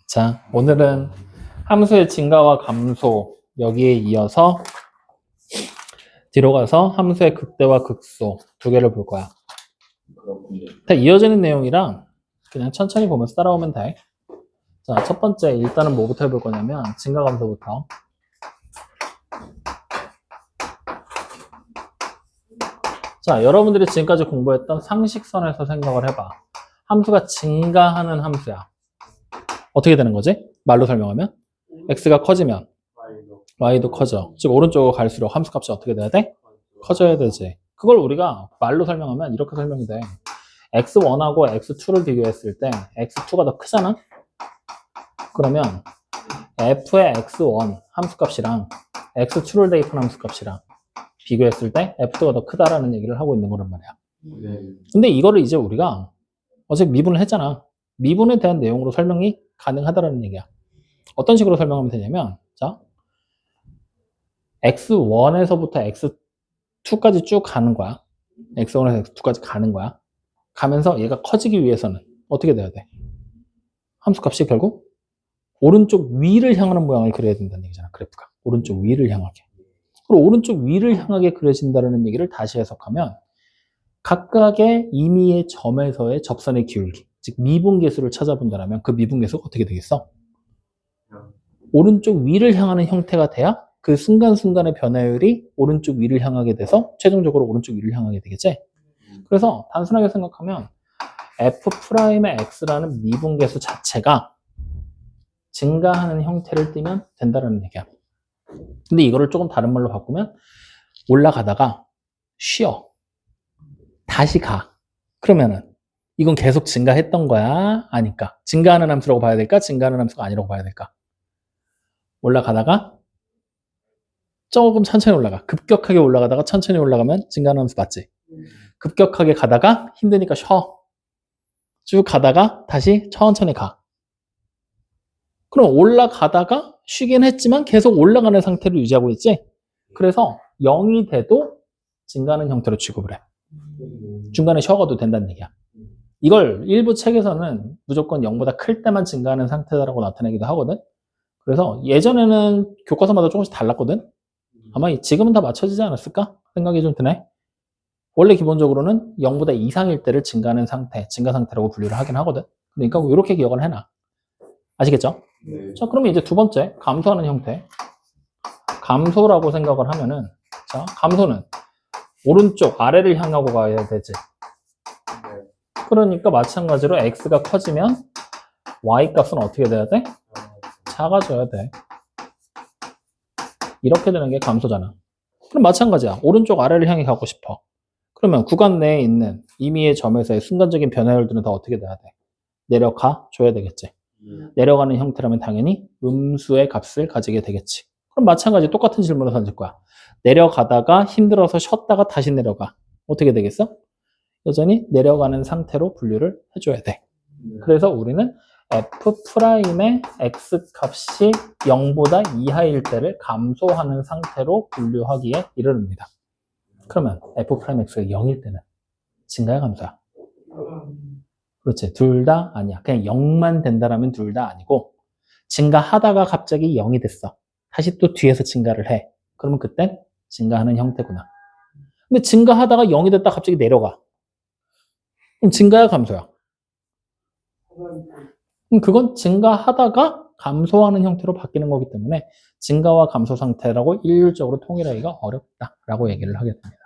자, 오늘은 함수의 증가와 감소 여기에 이어서 뒤로 가서 함수의 극대와 극소 두 개를 볼 거야. 다 이어지는 내용이랑 그냥 천천히 보면서 따라오면 돼. 자, 첫 번째 일단은 뭐부터 해볼 거냐면 증가 감소부터. 자, 여러분들이 지금까지 공부했던 상식선에서 생각을 해봐. 함수가 증가하는 함수야. 어떻게 되는 거지? 말로 설명하면 x가 커지면 y도 커져. 즉 오른쪽으로 갈수록 함수값이 어떻게 돼야 돼? 커져야 되지. 그걸 우리가 말로 설명하면 이렇게 설명이 돼. x1하고 x2를 비교했을 때 x2가 더 크잖아? 그러면 f의 x1 함수값이랑 x2를 대입한 함수값이랑 비교했을 때 f2가 더 크다라는 얘기를 하고 있는 거란 말이야. 근데 이거를 이제 우리가 어차피 미분을 했잖아. 미분에 대한 내용으로 설명이 가능하다라는 얘기야. 어떤 식으로 설명하면 되냐면, 자, x1에서부터 x2까지 쭉 가는 거야. x1에서 x2까지 가는 거야. 가면서 얘가 커지기 위해서는 어떻게 돼야 돼? 함수값이 결국 오른쪽 위를 향하는 모양을 그려야 된다는 얘기잖아. 그래프가 오른쪽 위를 향하게. 그리고 오른쪽 위를 향하게 그려진다는 얘기를 다시 해석하면 각각의 임의의 점에서의 접선의 기울기, 즉 미분계수를 찾아본다면 그 미분계수가 어떻게 되겠어? 오른쪽 위를 향하는 형태가 돼야 그 순간순간의 변화율이 오른쪽 위를 향하게 돼서 최종적으로 오른쪽 위를 향하게 되겠지? 그래서 단순하게 생각하면 f'의 x라는 미분계수 자체가 증가하는 형태를 띠면 된다는 얘기야. 근데 이거를 조금 다른 말로 바꾸면 올라가다가 쉬어. 다시 가. 그러면은 이건 계속 증가했던 거야? 아닐까? 증가하는 함수라고 봐야 될까? 증가하는 함수가 아니라고 봐야 될까? 올라가다가 조금 천천히 올라가. 급격하게 올라가다가 천천히 올라가면 증가하는 함수 맞지? 급격하게 가다가 힘드니까 쉬어. 쭉 가다가 다시 천천히 가. 그럼 올라가다가 쉬긴 했지만 계속 올라가는 상태를 유지하고 있지? 그래서 0이 돼도 증가하는 형태로 취급을 해. 중간에 쉬어가도 된다는 얘기야. 이걸 일부 책에서는 무조건 0보다 클 때만 증가하는 상태라고 나타내기도 하거든. 그래서 예전에는 교과서마다 조금씩 달랐거든. 아마 지금은 다 맞춰지지 않았을까? 생각이 좀 드네. 원래 기본적으로는 0보다 이상일 때를 증가하는 상태, 증가 상태라고 분류를 하긴 하거든. 그러니까 이렇게 기억을 해놔. 아시겠죠? 네. 자, 그러면 이제 두 번째, 감소하는 형태. 감소라고 생각을 하면은, 자, 감소는 오른쪽 아래를 향하고 가야 되지. 그러니까 마찬가지로 x가 커지면 y 값은 어떻게 돼야 돼? 작아져야 돼. 이렇게 되는 게 감소잖아. 그럼 마찬가지야. 오른쪽 아래를 향해 가고 싶어. 그러면 구간 내에 있는 임의의 점에서의 순간적인 변화율들은 다 어떻게 돼야 돼? 내려가 줘야 되겠지. 내려가는 형태라면 당연히 음수의 값을 가지게 되겠지. 그럼 마찬가지 똑같은 질문을 던질 거야. 내려가다가 힘들어서 쉬었다가 다시 내려가. 어떻게 되겠어? 여전히 내려가는 상태로 분류를 해줘야 돼. 그래서 우리는 f'의 x값이 0보다 이하일 때를 감소하는 상태로 분류하기에 이르릅니다. 그러면 f'x가 0일 때는 증가야 감소야? 그렇지. 둘 다 아니야. 그냥 0만 된다라면 둘 다 아니고 증가하다가 갑자기 0이 됐어. 다시 또 뒤에서 증가를 해. 그러면 그땐 증가하는 형태구나. 근데 증가하다가 0이 됐다 갑자기 내려가. 그럼 증가야 감소야? 그럼 그건 증가하다가 감소하는 형태로 바뀌는 거기 때문에 증가와 감소 상태라고 일률적으로 통일하기가 어렵다라고 얘기를 하게 됩니다.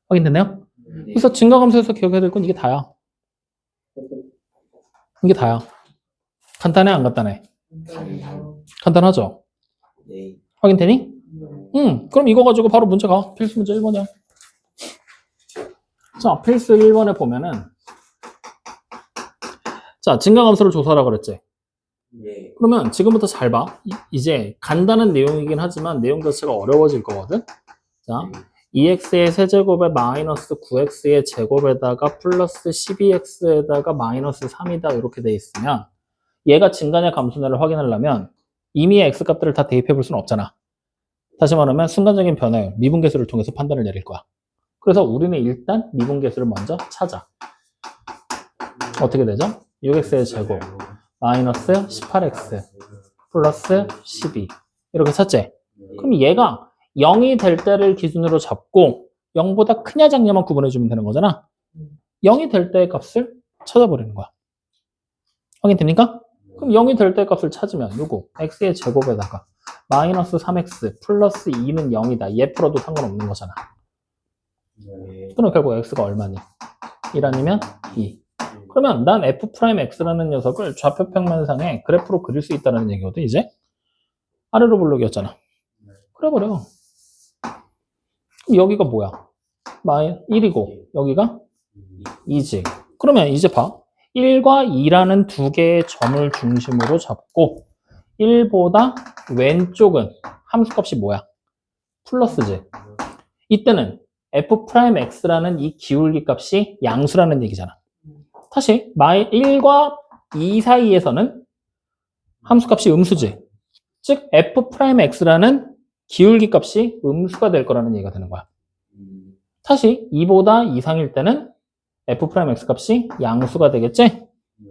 확인됐나요? 그래서 증가 감소에서 기억해야 될 건 이게 다야. 이게 다야. 간단해 안 간단해? 간단하죠? 네. 확인되니? 그럼 이거 가지고 바로 문제 가. 필수 문제 1번이야. 자, 필수 1번에 보면은 자, 증가감소를 조사하라고 그랬지? 네. 그러면 지금부터 잘 봐. 이제 간단한 내용이긴 하지만 내용 자체가 어려워질 거거든? 자, 2x의 세제곱에 마이너스 9x의 제곱에다가 플러스 12x에다가 마이너스 3이다 이렇게 돼 있으면 얘가 증가냐 감소냐를 확인하려면 이미 x값들을 다 대입해 볼 수는 없잖아. 다시 말하면 순간적인 변화율, 미분계수를 통해서 판단을 내릴 거야. 그래서 우리는 일단 미분계수를 먼저 찾아. 어떻게 되죠? 6x의 제곱 마이너스 18x 플러스 12 이렇게 쳤지? 그럼 얘가 0이 될 때를 기준으로 잡고 0보다 크냐 작냐만 구분해주면 되는 거잖아. 0이 될 때의 값을 찾아버리는 거야. 확인됩니까? 그럼 0이 될 때의 값을 찾으면 요거 x의 제곱에다가 마이너스 3x 플러스 2는 0이다. 얘 풀어도 상관없는 거잖아. 그럼 결국 x가 얼마니? 1 아니면 2. 그러면 난 f'x라는 녀석을 좌표 평면상에 그래프로 그릴 수 있다는 얘기거든, 이제. 아래로 블록이었잖아. 그래버려. 그럼 여기가 뭐야? 1이고, 여기가 2지. 그러면 이제 봐. 1과 2라는 두 개의 점을 중심으로 잡고, 1보다 왼쪽은 함수값이 뭐야? 플러스지. 이때는 f'x라는 이 기울기 값이 양수라는 얘기잖아. 다시 1과 2 사이에서는 함수값이 음수지. 즉 f'x라는 기울기 값이 음수가 될 거라는 얘기가 되는 거야. 다시 2보다 이상일 때는 f'x 값이 양수가 되겠지?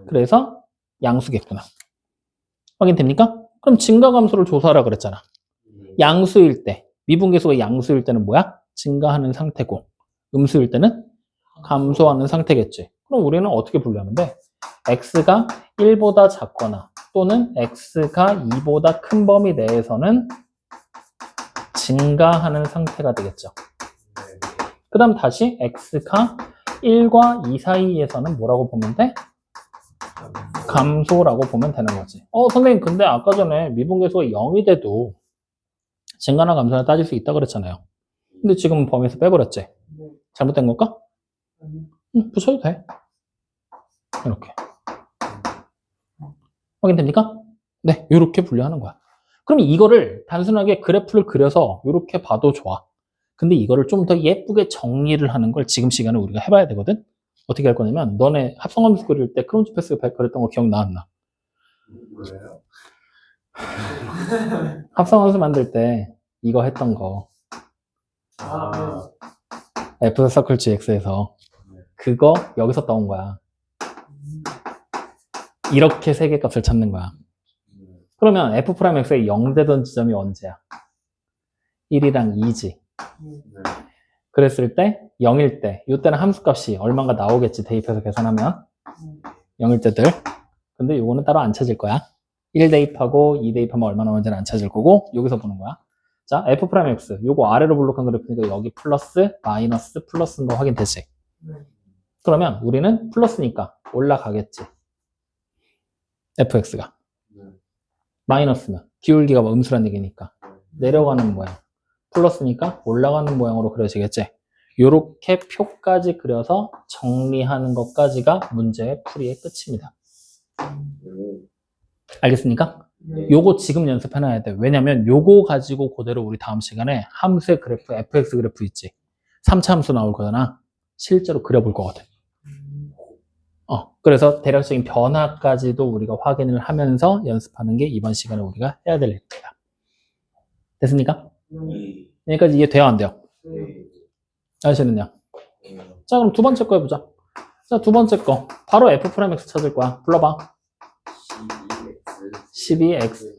그래서 양수겠구나. 확인됩니까? 그럼 증가감수를 조사하라 그랬잖아. 양수일 때, 미분계수가 양수일 때는 뭐야? 증가하는 상태고, 음수일 때는 감소하는 상태겠지. 그럼 우리는 어떻게 분류하면 돼? x가 1보다 작거나 또는 x가 2보다 큰 범위 내에서는 증가하는 상태가 되겠죠. 그 다음 다시 x가 1과 2 사이에서는 뭐라고 보면 돼? 감소라고 보면 되는 거지. 선생님 근데 아까 전에 미분계수가 0이 돼도 증가나 감소나 따질 수 있다고 그랬잖아요. 근데 지금 범위에서 빼버렸지? 잘못된 걸까? 붙여도 돼. 이렇게. 확인됩니까? 네, 이렇게 분류하는 거야. 그럼 이거를 단순하게 그래프를 그려서 이렇게 봐도 좋아. 근데 이거를 좀 더 예쁘게 정리를 하는 걸 지금 시간에 우리가 해봐야 되거든? 어떻게 할 거냐면 너네 합성함수 그릴 때 크론즈 패스 그렸던 거 기억나 안 나? 뭐예요? 합성함수 만들 때 이거 했던 거 아, F 서클 GX에서 그거 여기서 따온 거야. 이렇게 세 개 값을 찾는 거야. 그러면 F'X의 0 되던 지점이 언제야? 1이랑 2지. 그랬을 때 0일 때 이때는 함수값이 얼마가 나오겠지. 대입해서 계산하면 0일 때들. 근데 요거는 따로 안 찾을 거야. 1 대입하고 2 대입하면 얼마 나오는지는 안 찾을 거고 여기서 보는 거야. 자, F'X 요거 아래로 블록한 그래프니까 여기 플러스 마이너스 플러스인 거 확인되지? 그러면 우리는 플러스니까 올라가겠지. fx가. 마이너스면 기울기가 뭐 음수란 얘기니까 내려가는 모양. 플러스니까 올라가는 모양으로 그려지겠지. 요렇게 표까지 그려서 정리하는 것까지가 문제의 풀이의 끝입니다. 알겠습니까? 요거 지금 연습해놔야 돼. 왜냐면 요거 가지고 그대로 우리 다음 시간에 함수의 그래프, fx 그래프 있지. 3차 함수 나올 거잖아. 실제로 그려볼 거거든. 그래서 대략적인 변화까지도 우리가 확인을 하면서 연습하는 게 이번 시간에 우리가 해야 될 일입니다. 됐습니까? 여기까지 이해돼요, 안 돼요? 아시는요? 자, 그럼 두 번째 거 해보자. 자, 두 번째 거. 바로 F'X 찾을 거야. 불러봐. 12x.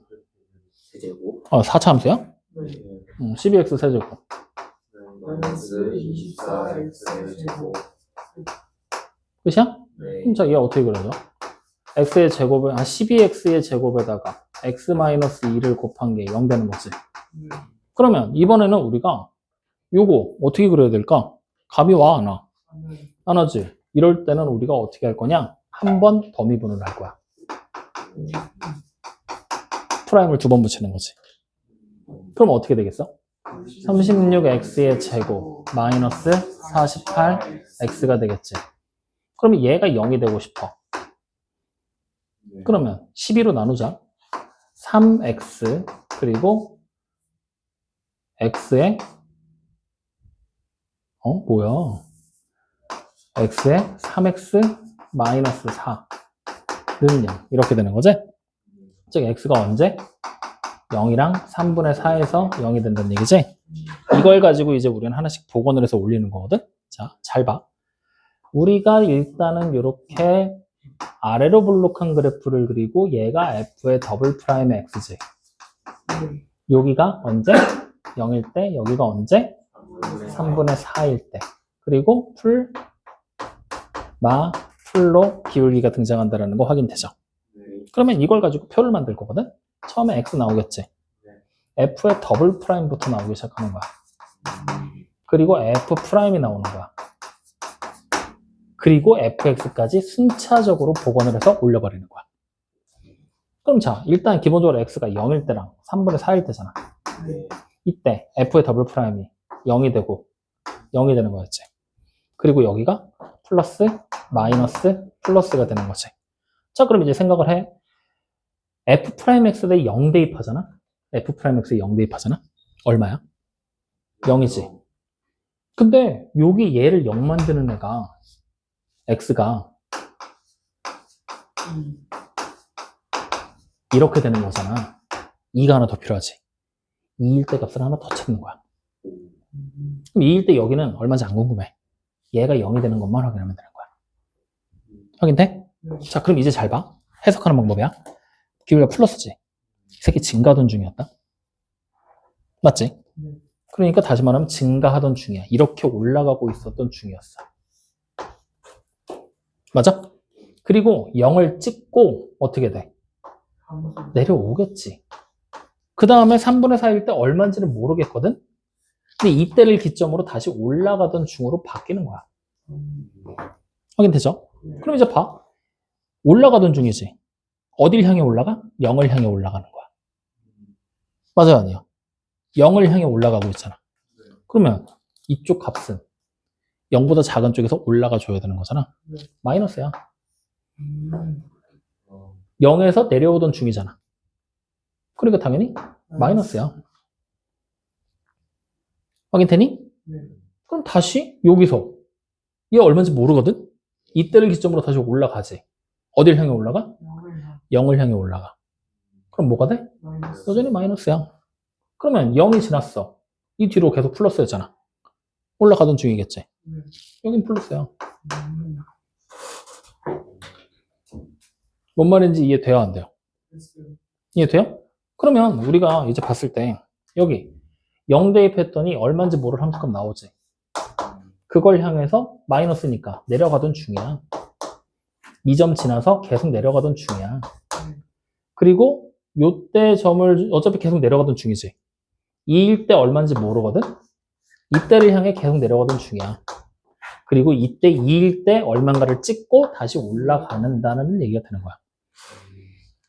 세제곱. 4차 함수야? 12x 세제곱. 마이너스 24x 제곱. 끝이야? 네. 그럼 자, 얘 어떻게 그려져? x의 제곱에, 12x의 제곱에다가 x-2를 곱한 게 0 되는 거지. 그러면 이번에는 우리가 요거 어떻게 그려야 될까? 값이 와, 안 와? 안 하지. 이럴 때는 우리가 어떻게 할 거냐? 한 번 더 미분을 할 거야. 프라임을 두 번 붙이는 거지. 그럼 어떻게 되겠어? 36x의 제곱 마이너스 48x가 되겠지. 그러면 얘가 0이 되고 싶어. 그러면 12로 나누자. 3x 그리고 x의 뭐야? x의 3x 마이너스 4는 0 이렇게 되는 거지? 즉 x가 언제? 0이랑 3분의 4에서 0이 된다는 얘기지? 이걸 가지고 이제 우리는 하나씩 복원을 해서 올리는 거거든? 자, 잘 봐. 우리가 일단은 이렇게 아래로 볼록한 그래프를 그리고 얘가 f의 더블 프라임의 x지. 여기가 언제? 0일 때, 여기가 언제? 3분의 4일 때. 그리고 풀로 기울기가 등장한다는 거 확인되죠. 그러면 이걸 가지고 표를 만들 거거든? 처음에 x 나오겠지. f의 더블 프라임부터 나오기 시작하는 거야. 그리고 f 프라임이 나오는 거야. 그리고 fx까지 순차적으로 복원을 해서 올려버리는 거야. 그럼 자, 일단 기본적으로 x가 0일 때랑 3분의 4일 때잖아. 이때 f의 더블 프라임이 0이 되고 0이 되는 거였지. 그리고 여기가 플러스, 마이너스, 플러스가 되는 거지. 자, 그럼 이제 생각을 해. f 프라임 x에 0 대입하잖아. f 프라임 x에 0 대입하잖아. 얼마야? 0이지. 근데 여기 얘를 0 만드는 애가 x가 이렇게 되는 거잖아. 2가 하나 더 필요하지. 2일 때 값을 하나 더 찾는 거야. 그럼 2일 때 여기는 얼마인지 안 궁금해. 얘가 0이 되는 것만 확인하면 되는 거야. 확인돼? 자, 그럼 이제 잘 봐. 해석하는 방법이야. 기울기가 플러스지. 이 새끼 증가하던 중이었다. 맞지? 그러니까 다시 말하면 증가하던 중이야. 이렇게 올라가고 있었던 중이었어. 맞아? 그리고 0을 찍고 어떻게 돼? 내려오겠지. 그 다음에 3분의 4일 때 얼마인지는 모르겠거든? 근데 이때를 기점으로 다시 올라가던 중으로 바뀌는 거야. 확인되죠? 그럼 이제 봐. 올라가던 중이지. 어딜 향해 올라가? 0을 향해 올라가는 거야. 맞아요, 아니요? 0을 향해 올라가고 있잖아. 그러면 이쪽 값은 0보다 작은 쪽에서 올라가 줘야 되는 거잖아. 마이너스야. 0에서 내려오던 중이잖아. 그러니까 당연히 마이너스야. 확인되니? 그럼 다시 여기서 얘 얼마인지 모르거든? 이때를 기점으로 다시 올라가지. 어딜 향해 올라가? 0을 향해 올라가. 그럼 뭐가 돼? 여전히 마이너스야. 그러면 0이 지났어. 이 뒤로 계속 플러스였잖아. 올라가던 중이겠지. 여긴 플러스야. 뭔 말인지 이해돼요, 안 돼요? 이해돼요? 그러면 우리가 이제 봤을 때 여기 0 대입했더니 얼마인지 모를 함수값 나오지. 그걸 향해서 마이너스니까 내려가던 중이야. 2점 지나서 계속 내려가던 중이야. 그리고 요때 점을 어차피 계속 내려가던 중이지. 2일 때 얼마인지 모르거든? 이때를 향해 계속 내려가던 중이야. 그리고 이때 2일 때 얼마인가를 찍고 다시 올라가는다는 얘기가 되는 거야.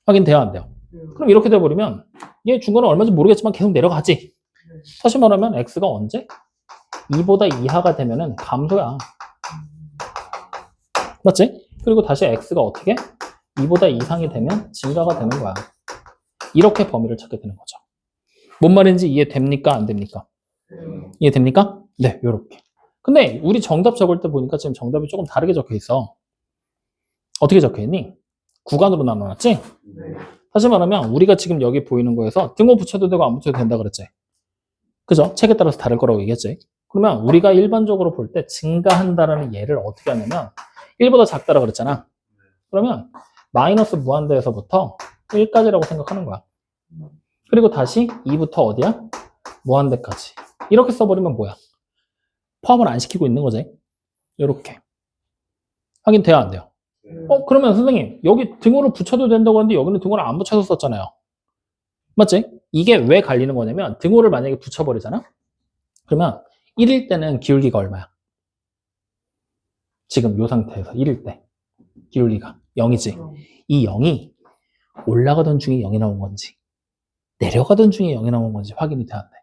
확인돼요, 안 돼요? 그럼 이렇게 돼버리면 얘 중간에 얼마인지 모르겠지만 계속 내려가지. 다시 말하면 x가 언제? 2보다 이하가 되면은 감소야. 맞지? 그리고 다시 x가 어떻게? 2보다 이상이 되면 증가가 되는 거야. 이렇게 범위를 찾게 되는 거죠. 뭔 말인지 이해됩니까? 안 됩니까? 이해됩니까? 네, 요렇게. 근데 우리 정답 적을 때 보니까 지금 정답이 조금 다르게 적혀 있어. 어떻게 적혀 있니? 구간으로 나눠놨지? 다시 말하면 우리가 지금 여기 보이는 거에서 등호 붙여도 되고 안 붙여도 된다 그랬지? 그죠? 책에 따라서 다를 거라고 얘기했지? 그러면 우리가 일반적으로 볼 때 증가한다라는 예를 어떻게 하냐면 1보다 작다라 그랬잖아. 그러면 마이너스 무한대에서부터 1까지라고 생각하는 거야. 그리고 다시 2부터 어디야? 무한대까지. 이렇게 써버리면 뭐야? 포함을 안 시키고 있는 거지. 이렇게. 확인돼야 안 돼요? 그러면 선생님 여기 등호를 붙여도 된다고 하는데 여기는 등호를 안 붙여서 썼잖아요. 맞지? 이게 왜 갈리는 거냐면 등호를 만약에 붙여버리잖아? 그러면 1일 때는 기울기가 얼마야? 지금 이 상태에서 1일 때 기울기가 0이지. 이 0이 올라가던 중에 0이 나온 건지 내려가던 중에 0이 나온 건지 확인이 돼, 안 돼?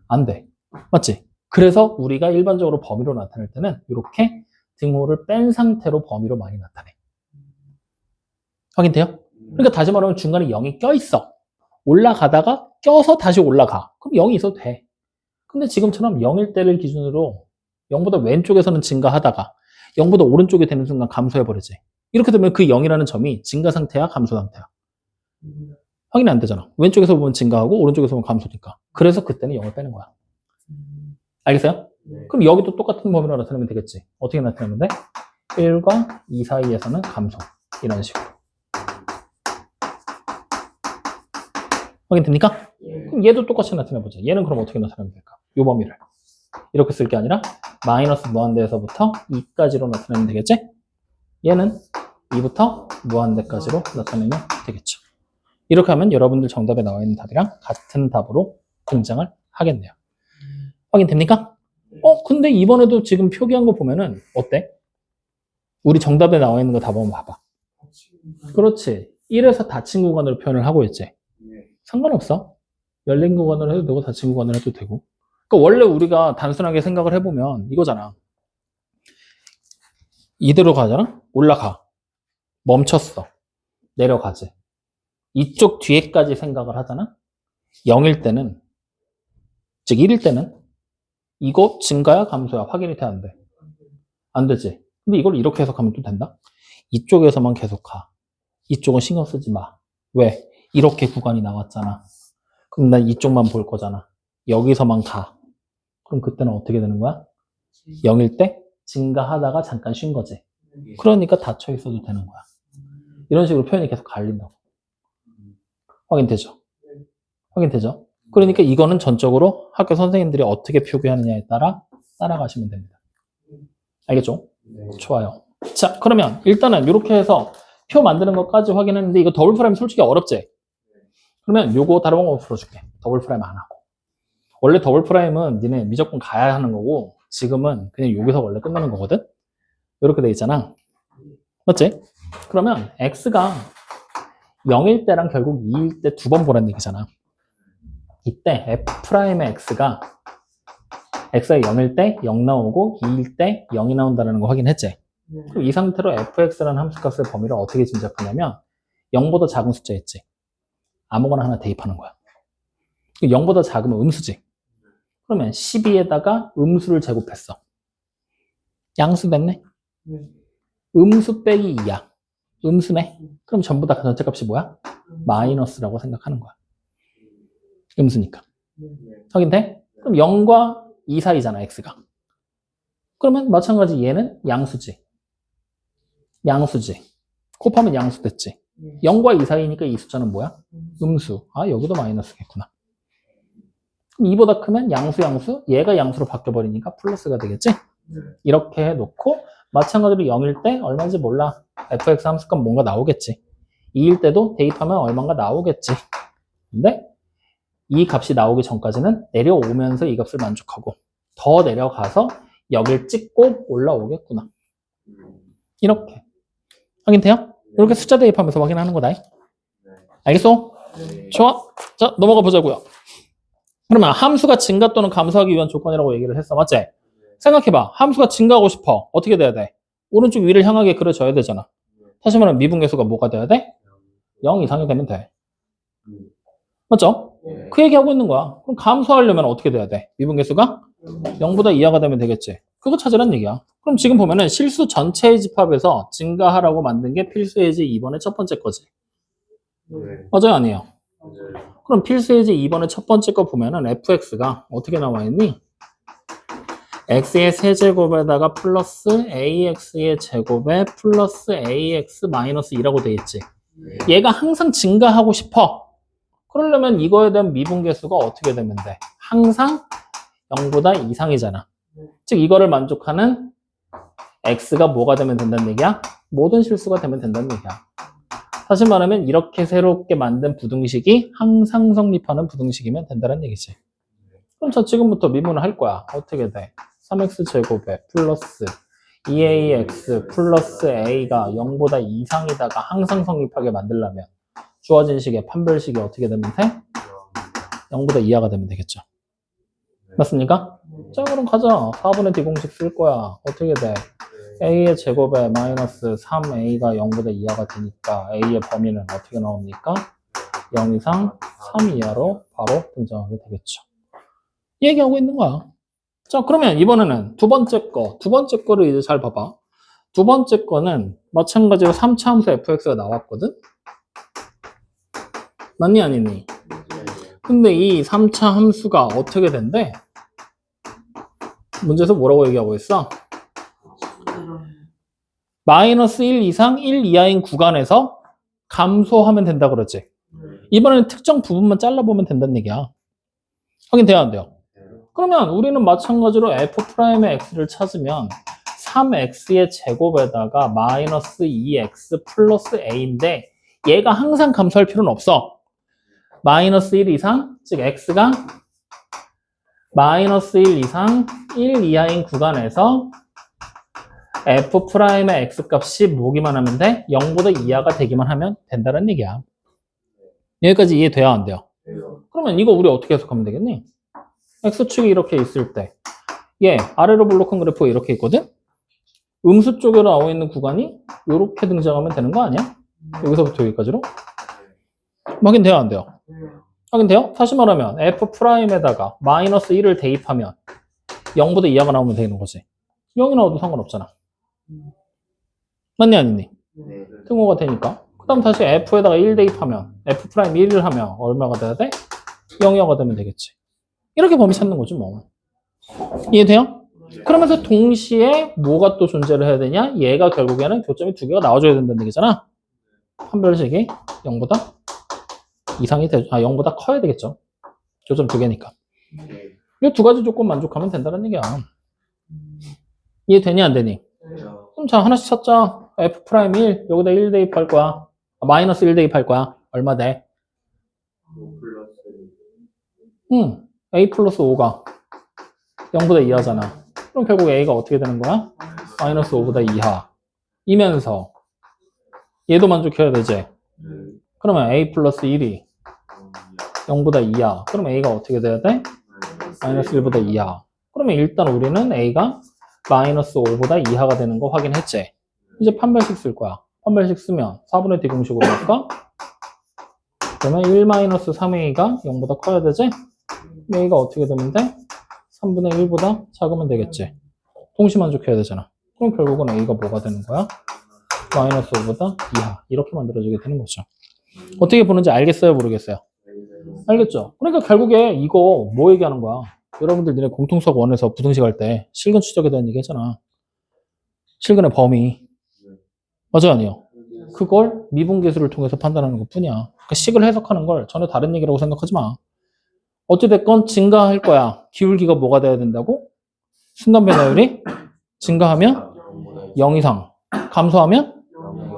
안 돼. 맞지? 그래서 우리가 일반적으로 범위로 나타낼 때는 이렇게 등호를 뺀 상태로 범위로 많이 나타내. 확인돼요? 그러니까 다시 말하면 중간에 0이 껴있어. 올라가다가 껴서 다시 올라가. 그럼 0이 있어도 돼. 근데 지금처럼 0일 때를 기준으로 0보다 왼쪽에서는 증가하다가 0보다 오른쪽에 되는 순간 감소해버리지. 이렇게 되면 그 0이라는 점이 증가 상태야, 감소 상태야? 확인이 안 되잖아. 왼쪽에서 보면 증가하고 오른쪽에서 보면 감소니까. 그래서 그때는 0을 빼는 거야. 알겠어요? 그럼 여기도 똑같은 범위로 나타내면 되겠지. 어떻게 나타내면 돼? 1과 2 사이에서는 감소. 이런 식으로. 확인됩니까? 그럼 얘도 똑같이 나타내보자. 얘는 그럼 어떻게 나타내면 될까? 요 범위를. 이렇게 쓸 게 아니라 마이너스 무한대에서부터 2까지로 나타내면 되겠지? 얘는 2부터 무한대까지로 나타내면 되겠죠. 이렇게 하면 여러분들 정답에 나와 있는 답이랑 같은 답으로 등장을 하겠네요. 확인됩니까? 근데 이번에도 지금 표기한 거 보면은 어때? 우리 정답에 나와 있는 거 다 한번 봐봐. 그렇지. 1에서 닫힌 구간으로 표현을 하고 있지. 상관없어. 열린 구간으로 해도 되고 닫힌 구간으로 해도 되고. 그러니까 원래 우리가 단순하게 생각을 해보면 이거잖아. 이대로 가잖아? 올라가. 멈췄어. 내려가지. 이쪽 뒤에까지 생각을 하잖아? 0일 때는, 즉 1일 때는 이거 증가야 감소야 확인이 돼 안 돼? 안 되지. 근데 이걸 이렇게 해석하면 또 된다? 이쪽에서만 계속 가. 이쪽은 신경 쓰지 마. 왜? 이렇게 구간이 나왔잖아. 그럼 난 이쪽만 볼 거잖아. 여기서만 가. 그럼 그때는 어떻게 되는 거야? 0일 때 증가하다가 잠깐 쉰 거지. 그러니까 닫혀 있어도 되는 거야. 이런 식으로 표현이 계속 갈린다고. 확인되죠? 확인되죠? 그러니까 이거는 전적으로 학교 선생님들이 어떻게 표기하느냐에 따라 따라가시면 됩니다. 알겠죠? 좋아요. 자, 그러면 일단은 이렇게 해서 표 만드는 것까지 확인했는데 이거 더블 프라임 솔직히 어렵지? 그러면 요거 다른 방법으로 풀어줄게. 더블 프라임 안 하고. 원래 더블 프라임은 니네 무조건 가야 하는 거고 지금은 그냥 여기서 원래 끝나는 거거든? 이렇게 돼 있잖아. 맞지? 그러면 x가 0일 때랑 결국 2일 때 두 번 보라는 얘기잖아. 이때 f'의 x가 0일 때 0 나오고 2일 때 0이 나온다는 거 확인했지? 그럼 이 상태로 fx라는 함수값의 범위를 어떻게 짐작하냐면 0보다 작은 숫자 있지? 아무거나 하나 대입하는 거야. 0보다 작으면 음수지? 그러면 12에다가 음수를 제곱했어. 양수 됐네? 음수 빼기 2야. 음수네? 그럼 전부 다 전체값이 뭐야? 마이너스라고 생각하는 거야. 음수니까. 확인돼? 그럼 0과 2 사이잖아, x가. 그러면 마찬가지 얘는 양수지. 양수지. 곱하면 양수 됐지. 0과 2 사이니까 이 숫자는 뭐야? 음수. 아, 여기도 마이너스겠구나. 그럼 2보다 크면 양수, 얘가 양수로 바뀌어버리니까 플러스가 되겠지? 이렇게 해놓고 마찬가지로 0일 때 얼마인지 몰라. fx 함수값 뭔가 나오겠지. 2일 때도 대입하면 얼마인가 나오겠지. 근데 이 값이 나오기 전까지는 내려오면서 이 값을 만족하고 더 내려가서 여길 찍고 올라오겠구나. 이렇게. 확인돼요? 이렇게 숫자 대입하면서 확인하는 거다. 알겠어? 좋아. 자, 넘어가 보자고요. 그러면 함수가 증가 또는 감소하기 위한 조건이라고 얘기를 했어. 맞지? 생각해봐. 함수가 증가하고 싶어. 어떻게 돼야 돼? 오른쪽 위를 향하게 그려져야 되잖아. 다시 말하면 미분계수가 뭐가 돼야 돼? 0 이상이 되면 돼. 맞죠? 그 얘기하고 있는 거야. 그럼 감소하려면 어떻게 돼야 돼? 미분계수가 0보다 이하가 되면 되겠지. 그거 찾으란 얘기야. 그럼 지금 보면은 실수 전체의 집합에서 증가하라고 만든 게 필수예지 2번의 첫 번째 거지. 맞아요? 아니에요? 그럼 필수예지 2번의 첫 번째 거 보면은 fx가 어떻게 나와 있니? x의 세제곱에다가 플러스 ax의 제곱에 플러스 ax 마이너스 2라고 돼 있지. 얘가 항상 증가하고 싶어. 그러려면 이거에 대한 미분계수가 어떻게 되면 돼? 항상 0보다 이상이잖아. 즉 이거를 만족하는 x가 뭐가 되면 된다는 얘기야? 모든 실수가 되면 된다는 얘기야. 다시 말하면 이렇게 새롭게 만든 부등식이 항상 성립하는 부등식이면 된다는 얘기지. 그럼 자 지금부터 미분을 할 거야. 어떻게 돼? 3x제곱에 플러스 2ax 플러스 a가 0보다 이상이다가 항상 성립하게 만들려면 주어진 식의 판별식이 어떻게 되면 돼? 0보다 이하가 되면 되겠죠. 맞습니까? 자 그럼 가자. 4분의 d 공식 쓸 거야. 어떻게 돼? a의 제곱에 마이너스 3a가 0보다 이하가 되니까 a의 범위는 어떻게 나옵니까? 0 이상 3 이하로 바로 등장하게 되겠죠. 얘기하고 있는 거야. 자 그러면 이번에는 두 번째 거를 이제 잘 봐봐. 두 번째 거는 마찬가지로 3차 함수 fx가 나왔거든? 맞니 아니니? 근데 이 3차 함수가 어떻게 된대? 문제에서 뭐라고 얘기하고 있어? 마이너스 1 이상 1 이하인 구간에서 감소하면 된다 그러지. 이번에는 특정 부분만 잘라보면 된다는 얘기야. 확인돼야 안 돼요? 그러면 우리는 마찬가지로 f'의 x를 찾으면 3x의 제곱에다가 마이너스 2x 플러스 a인데 얘가 항상 감소할 필요는 없어. 마이너스 1 이상, 즉 x가 마이너스 1 이상 1 이하인 구간에서 f'의 x값이 뭐기만 하면 돼? 0보다 이하가 되기만 하면 된다는 얘기야. 여기까지 이해돼야 안 돼요? 그러면 이거 우리 어떻게 해석하면 되겠니? x축이 이렇게 있을 때 얘 아래로 블록한 그래프가 이렇게 있거든? 음수 쪽에 나와 있는 구간이 이렇게 등장하면 되는 거 아니야? 여기서부터 여기까지로? 확인돼야 안 돼요? 확인돼요? 다시 말하면 f'에다가 마이너스 1을 대입하면 0보다 이하가 나오면 되는 거지. 0이 나와도 상관없잖아. 맞니 아니니? 등호가 되니까. 그 다음 다시 f에다가 1 대입하면 f'1을 하면 얼마가 돼야 돼? 0이어가 되면 되겠지. 이렇게 범위 찾는 거지 뭐. 이해돼요? 그러면서 동시에 뭐가 또 존재를 해야 되냐? 얘가 결국에는 교점이 두 개가 나와줘야 된다는 얘기잖아. 판별식이 0보다 이상이 0보다 커야 되겠죠. 교점 두 개니까. 이 두 가지 조건 만족하면 된다는 얘기야. 이해되니 안 되니? 그럼 자 하나씩 찾자. f'1 여기다 1 대입할 거야. 마이너스 1 대입할 거야. 얼마 돼? a 플러스 5가 0보다 이하잖아. 그럼 결국 a가 어떻게 되는 거야? 마이너스 5보다 이하 이면서 얘도 만족해야 되지. 그러면 a 플러스 1이 0보다 이하. 그럼 a가 어떻게 돼야 돼? 마이너스 1보다 이하. 그러면 일단 우리는 a가 마이너스 5보다 이하가 되는 거 확인했지. 이제 판별식 쓸 거야. 판별식 쓰면 4분의 d공식으로 할까? 그러면 1 마이너스 3a가 0보다 커야 되지? a가 어떻게 되면 돼? 3분의 1보다 작으면 되겠지. 동시 만족해야 되잖아. 그럼 결국은 a가 뭐가 되는 거야? 마이너스 5보다 이하. 이렇게 만들어지게 되는 거죠. 어떻게 보는지 알겠어요? 모르겠어요? 알겠죠? 그러니까 결국에 이거 뭐 얘기하는 거야? 여러분들 니네 공통수학 1에서 부등식 할 때 실근 추적에 대한 얘기 했잖아. 실근의 범위. 맞아 아니요? 그걸 미분계수를 통해서 판단하는 것 뿐이야. 그러니까 식을 해석하는 걸 전혀 다른 얘기라고 생각하지 마. 어찌됐건 증가할 거야. 기울기가 뭐가 돼야 된다고? 순간 변화율이 증가하면 0 이상, 감소하면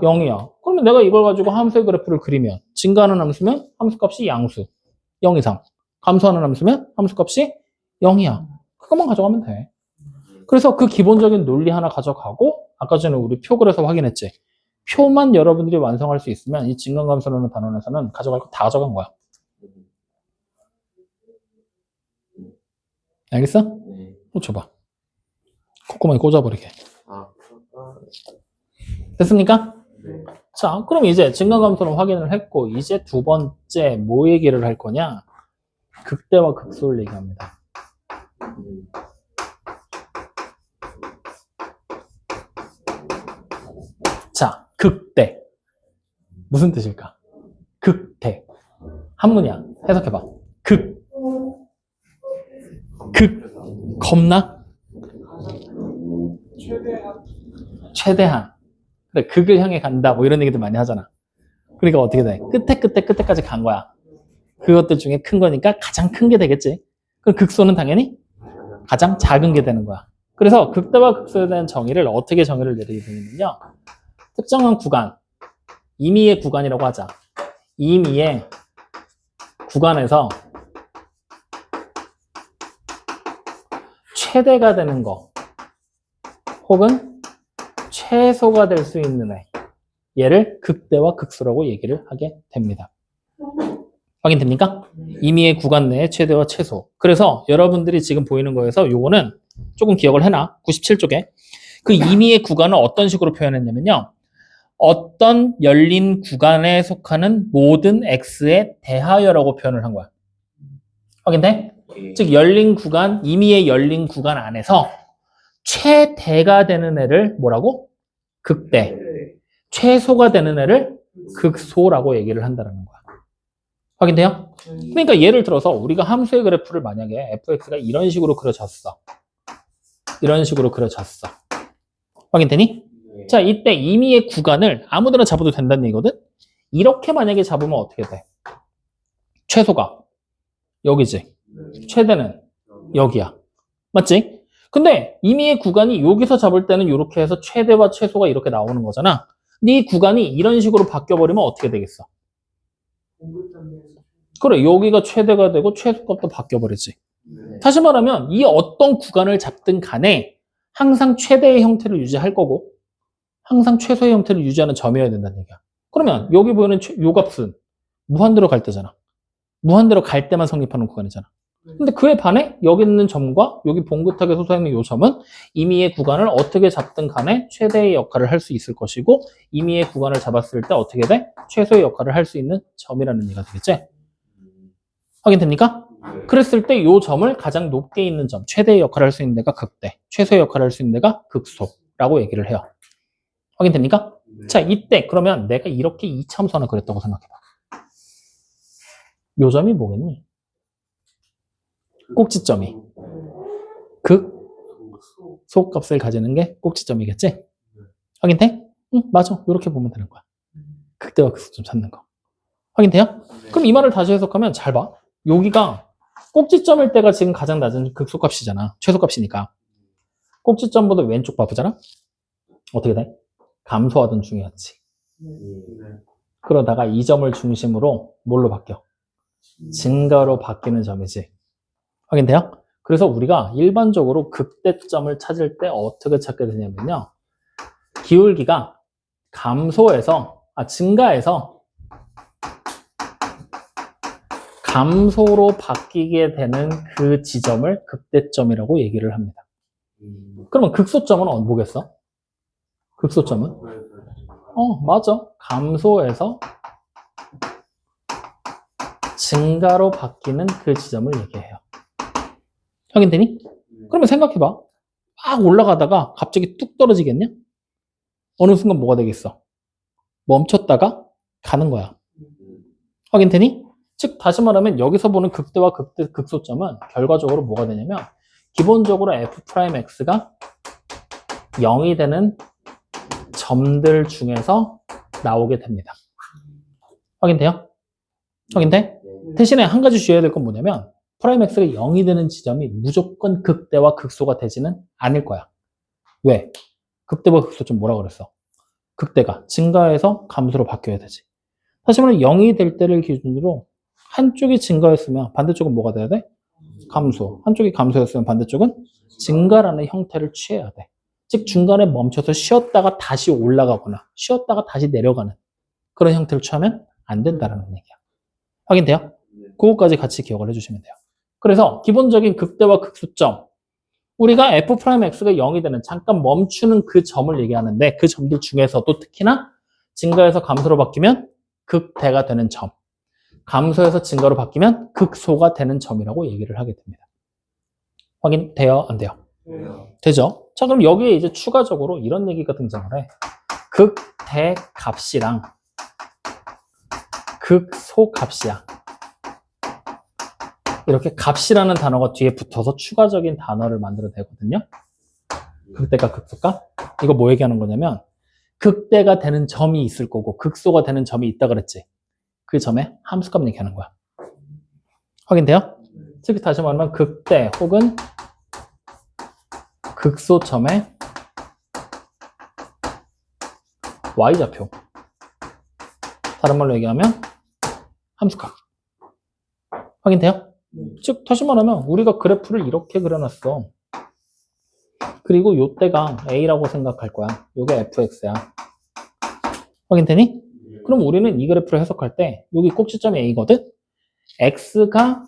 0이야. 그러면 내가 이걸 가지고 함수의 그래프를 그리면 증가하는 함수면 함수값이 양수, 0 이상. 감소하는 함수면 함수값이 0이야. 그것만 가져가면 돼. 그래서 그 기본적인 논리 하나 가져가고 아까 전에 우리 표 그려서 확인했지. 표만 여러분들이 완성할 수 있으면 이 증강감소라는 단원에서는 가져갈 거 다 가져간 거야. 알겠어? 줘봐. 콧구멍에 꽂아버리게. 됐습니까? 자, 그럼 이제 증강감소는 확인을 했고 이제 두 번째 뭐 얘기를 할 거냐? 극대와 극소를 얘기합니다. 자, 극대. 무슨 뜻일까? 극대. 한문이야. 해석해봐. 겁나? 최대한. 그래, 극을 향해 간다. 뭐 이런 얘기들 많이 하잖아. 그러니까 어떻게 돼? 끝에까지 간 거야. 그것들 중에 큰 거니까 가장 큰 게 되겠지. 그럼 극소는 당연히 가장 작은 게 되는 거야. 그래서 극대와 극소에 대한 정의를 어떻게 정의를 내리게 되냐면요. 특정한 구간, 임의의 구간이라고 하자. 임의의 구간에서 최대가 되는 거 혹은 최소가 될 수 있는 애, 얘를 극대와 극소라고 얘기를 하게 됩니다. 확인됩니까? 임의의 구간 내의 최대와 최소. 그래서 여러분들이 지금 보이는 거에서 요거는 조금 기억을 해놔. 97쪽에. 그 임의의 구간을 어떤 식으로 표현했냐면요. 어떤 열린 구간에 속하는 모든 x에 대하여라고 표현을 한 거야. 확인돼? 즉 열린 구간, 임의의 열린 구간 안에서 최대가 되는 애를 뭐라고? 극대. 최소가 되는 애를 극소라고 얘기를 한다는 거야. 확인돼요? 그러니까 예를 들어서 우리가 함수의 그래프를 만약에 fx가 이런 식으로 그려졌어. 이런 식으로 그려졌어. 확인되니? 자, 이때 임의의 구간을 아무데나 잡아도 된다는 얘기거든? 이렇게 만약에 잡으면 어떻게 돼? 최소가 여기지. 최대는 여기야. 맞지? 근데 임의의 구간이 여기서 잡을 때는 이렇게 해서 최대와 최소가 이렇게 나오는 거잖아. 근데 이 구간이 이런 식으로 바뀌어버리면 어떻게 되겠어? 그래, 여기가 최대가 되고 최소값도 바뀌어버리지. 다시 말하면 이 어떤 구간을 잡든 간에 항상 최대의 형태를 유지할 거고 항상 최소의 형태를 유지하는 점이어야 된다는 얘기야. 그러면 여기 보이는 요 값은 무한대로 갈 때잖아. 무한대로 갈 때만 성립하는 구간이잖아. 근데 그에 반해 여기 있는 점과 여기 봉긋하게 솟아있는 이 점은 임의의 구간을 어떻게 잡든 간에 최대의 역할을 할 수 있을 것이고 임의의 구간을 잡았을 때 어떻게 돼? 최소의 역할을 할 수 있는 점이라는 얘기가 되겠지? 확인됩니까? 그랬을 때 이 점을 가장 높게 있는 점, 최대의 역할을 할 수 있는 데가 극대, 최소의 역할을 할 수 있는 데가 극소라고 얘기를 해요. 확인됩니까? 자, 이때 그러면 내가 이렇게 이차함수 그렸다고 생각해봐. 요 점이 뭐겠니? 꼭지점이 극소값을 가지는 게 꼭지점이겠지? 확인돼? 응, 맞아. 이렇게 보면 되는 거야. 극대와 극소점 찾는 거. 확인돼요? 그럼 이 말을 다시 해석하면 잘 봐. 여기가 꼭지점일 때가 지금 가장 낮은 극소값이잖아. 최소값이니까. 꼭지점보다 왼쪽 바쁘잖아? 어떻게 돼? 감소하던 중이었지. 그러다가 이 점을 중심으로 뭘로 바뀌어? 증가로 바뀌는 점이지. 확인돼요? 그래서 우리가 일반적으로 극대점을 찾을 때 어떻게 찾게 되냐면요. 기울기가 증가해서 감소로 바뀌게 되는 그 지점을 극대점이라고 얘기를 합니다. 그러면 극소점은 뭐겠어? 극소점은? 맞아. 감소해서 증가로 바뀌는 그 지점을 얘기해요. 확인되니? 그러면 생각해봐. 막 올라가다가 갑자기 뚝 떨어지겠냐? 어느 순간 뭐가 되겠어? 멈췄다가 가는 거야. 확인되니? 즉 다시 말하면 여기서 보는 극대와 극소점은 결과적으로 뭐가 되냐면 기본적으로 f'x가 0이 되는 점들 중에서 나오게 됩니다. 확인돼요? 확인돼? 대신에 한 가지 주의해야 될 건 뭐냐면 프라임 x가 0이 되는 지점이 무조건 극대와 극소가 되지는 않을 거야. 왜? 극대와 극소점 뭐라 그랬어? 극대가 증가해서 감소로 바뀌어야 되지. 다시 말하면 0이 될 때를 기준으로 한쪽이 증가했으면 반대쪽은 뭐가 돼야 돼? 감소. 한쪽이 감소였으면 반대쪽은 증가라는 형태를 취해야 돼. 즉 중간에 멈춰서 쉬었다가 다시 올라가거나 쉬었다가 다시 내려가는 그런 형태를 취하면 안 된다는 얘기야. 확인돼요? 그거까지 같이 기억을 해주시면 돼요. 그래서 기본적인 극대와 극소점 우리가 f'x가 0이 되는 잠깐 멈추는 그 점을 얘기하는데 그 점들 중에서도 특히나 증가해서 감소로 바뀌면 극대가 되는 점 감소해서 증가로 바뀌면 극소가 되는 점이라고 얘기를 하게 됩니다. 확인돼요? 안 돼요? 되죠? 자, 그럼 여기에 이제 추가적으로 이런 얘기가 등장을 해. 극대값이랑 극소값이야. 이렇게 값이라는 단어가 뒤에 붙어서 추가적인 단어를 만들어내거든요. 극대값, 극소값. 이거 뭐 얘기하는 거냐면 극대가 되는 점이 있을 거고 극소가 되는 점이 있다 그랬지. 그 점에 함수값 얘기하는 거야. 확인돼요? 즉 다시 말하면 극대 혹은 극소점의 y좌표. 다른 말로 얘기하면 함수값. 확인돼요? 즉 다시 말하면 우리가 그래프를 이렇게 그려놨어. 그리고 요때가 A라고 생각할 거야. 요게 fx야. 확인되니? 그럼 우리는 이 그래프를 해석할 때 여기 꼭지점이 A거든? X가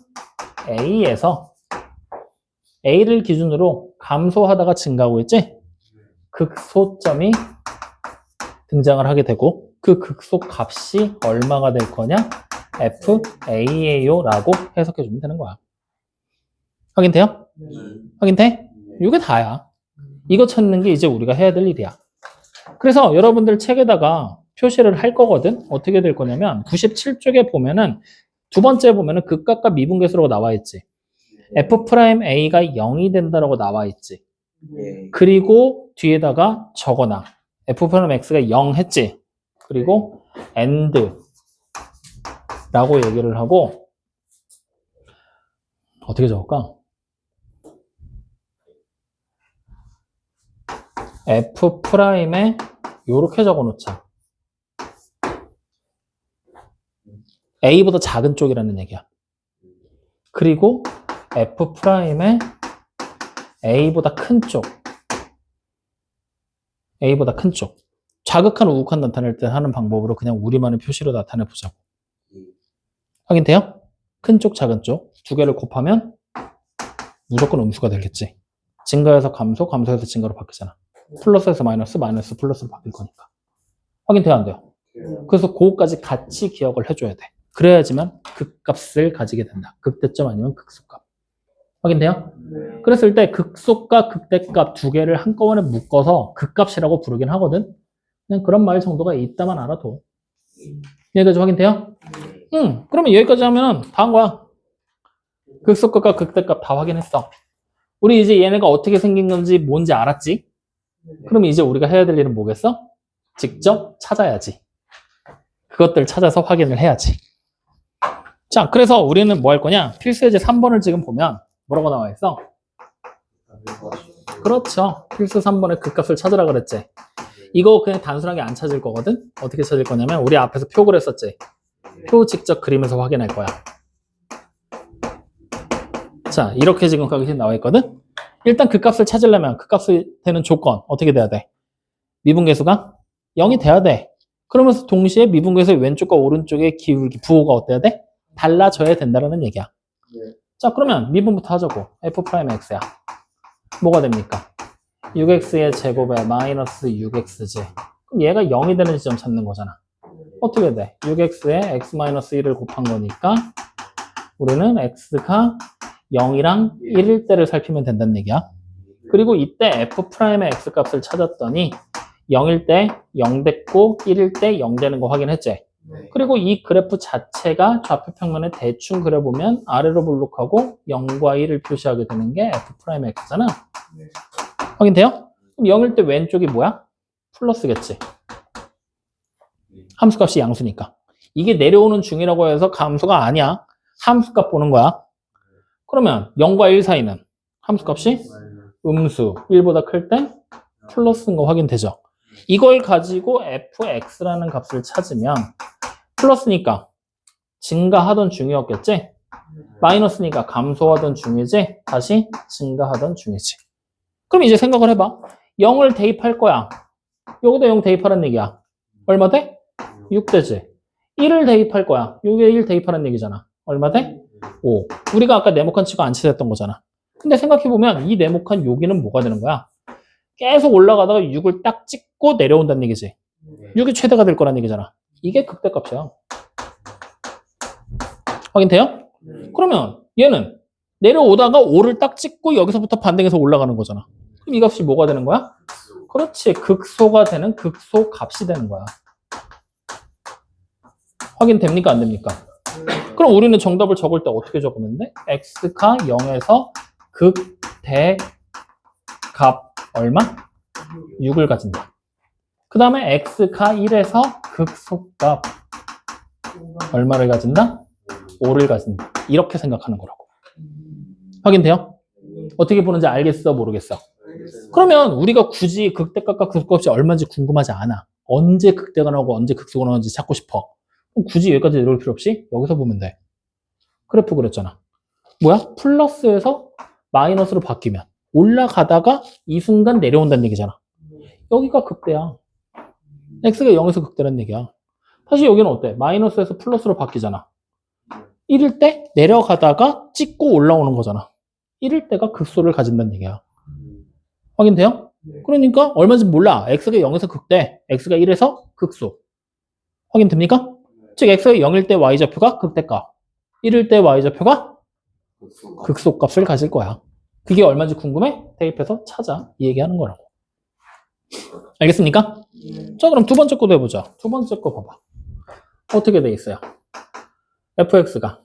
A에서 A를 기준으로 감소하다가 증가하고 있지? 극소점이 등장을 하게 되고 그 극소 값이 얼마가 될 거냐? FA예요 라고 해석해 주면 되는 거야. 확인돼요? 확인돼? 이게 다야. 이거 찾는 게 이제 우리가 해야 될 일이야. 그래서 여러분들 책에다가 표시를 할 거거든. 어떻게 될 거냐면 97쪽에 보면은 두 번째 보면은 극각과 미분계수라고 나와 있지. F'A가 0이 된다라고 나와 있지. 그리고 뒤에다가 적어놔. f 프라임 x가 0 했지. 그리고 and 라고 얘기를 하고 어떻게 적을까? f 프라임에 요렇게 적어놓자. a보다 작은 쪽이라는 얘기야. 그리고 f 프라임에 a보다 큰 쪽. a보다 큰 쪽. 자극한 우극한 나타낼 때 하는 방법으로 그냥 우리만의 표시로 나타내 보자고. 확인돼요? 큰 쪽, 작은 쪽 두 개를 곱하면 무조건 음수가 되겠지. 증가해서 감소, 감소해서 증가로 바뀌잖아. 플러스에서 마이너스, 마이너스 플러스로 바뀔 거니까. 확인돼요, 안 돼요? 그래서 그거까지 같이 기억을 해줘야 돼. 그래야지만 극값을 가지게 된다. 극대점 아니면 극소값. 확인돼요? 그랬을 때 극소값, 극대값 두 개를 한꺼번에 묶어서 극값이라고 부르긴 하거든. 그냥 그런 말 정도가 있다만 알아도. 여기까지 확인돼요? 그러면 여기까지 하면 다 한 거야. 극소값과 극대값 다 확인했어. 우리 이제 얘네가 어떻게 생긴 건지 뭔지 알았지? 그럼 이제 우리가 해야 될 일은 뭐겠어? 직접 찾아야지. 그것들 찾아서 확인을 해야지. 자, 그래서 우리는 뭐 할 거냐? 필수 예제 3번을 지금 보면 뭐라고 나와 있어? 그렇죠. 필수 3번의 극값을 찾으라 그랬지. 이거 그냥 단순하게 안 찾을 거거든? 어떻게 찾을 거냐면 우리 앞에서 표 그렸었지. 표 직접 그리면서 확인할 거야. 자, 이렇게 지금까지 나와 있거든? 일단 극값을 찾으려면 극값이 되는 조건 어떻게 돼야 돼? 미분계수가 0이 돼야 돼. 그러면서 동시에 미분계수의 왼쪽과 오른쪽의 기울기, 부호가 어때야 돼? 달라져야 된다는 얘기야. 자, 그러면 미분부터 하자고. f 프라임 x야. 뭐가 됩니까? 6x의 제곱에 마이너스 6xj. 그럼 얘가 0이 되는 지점 찾는 거잖아. 어떻게 돼? 6x에 x-1을 곱한 거니까 우리는 x가 0이랑 1일 때를 살피면 된다는 얘기야. 그리고 이때 f 프라임의 x 값을 찾았더니 0일 때 0 됐고 1일 때 0 되는 거 확인했지. 그리고 이 그래프 자체가 좌표 평면에 대충 그려보면 아래로 볼록하고 0과 1을 표시하게 되는 게 f 프라임의 x잖아. 확인돼요? 그럼 0일 때 왼쪽이 뭐야? 플러스겠지. 함수값이 양수니까. 이게 내려오는 중이라고 해서 감소가 아니야. 함수값 보는 거야. 그러면 0과 1 사이는 함수값이 음수 1보다 클 때 플러스인 거 확인되죠. 이걸 가지고 fx라는 값을 찾으면 플러스니까 증가하던 중이었겠지? 마이너스니까 감소하던 중이지? 다시 증가하던 중이지. 그럼 이제 생각을 해봐. 0을 대입할 거야. 여기다 0 대입하라는 얘기야. 얼마 돼? 6 되지. 1을 대입할 거야. 여기에 1 대입하라는 얘기잖아. 얼마 돼? 5. 우리가 아까 네모칸 치고 안치했던 거잖아. 근데 생각해보면 이 네모칸 여기는 뭐가 되는 거야? 계속 올라가다가 6을 딱 찍고 내려온다는 얘기지. 6이 최대가 될 거란 얘기잖아. 이게 극대값이야. 확인돼요? 그러면 얘는 내려오다가 5를 딱 찍고 여기서부터 반등해서 올라가는 거잖아. 그럼 이 값이 뭐가 되는 거야? 그렇지. 극소가 되는 극소값이 되는 거야. 확인됩니까? 안 됩니까? 그럼 우리는 정답을 적을 때 어떻게 적으면 돼? x가 0에서 극대값 얼마? 6을 가진다. 그 다음에 x가 1에서 극소값 얼마를 가진다? 5를 가진다. 이렇게 생각하는 거라고. 확인돼요? 어떻게 보는지 알겠어? 모르겠어? 그러면 우리가 굳이 극대값과 극소값이 얼마인지 궁금하지 않아. 언제 극대가 나오고 언제 극소가 나오는지 찾고 싶어. 그럼 굳이 여기까지 내려올 필요 없이 여기서 보면 돼. 그래프 그렸잖아. 뭐야? 플러스에서 마이너스로 바뀌면 올라가다가 이 순간 내려온다는 얘기잖아. 여기가 극대야. x가 0에서 극대라는 얘기야. 사실 여기는 어때? 마이너스에서 플러스로 바뀌잖아. 1일 때 내려가다가 찍고 올라오는 거잖아. 1일 때가 극소를 가진다는 얘기야. 확인돼요? 그러니까 얼마인지 몰라. x가 0에서 극대, x가 1에서 극소. 확인됩니까? 즉 x가 0일 때 y좌표가 극대값, 1일 때 y좌표가 극소값을 가질 거야. 그게 얼마인지 궁금해? 대입해서 찾아. 이 얘기하는 거라고. 알겠습니까? 자, 그럼 두 번째 거도 해보자. 두 번째 거 봐봐. 어떻게 돼 있어요? fx가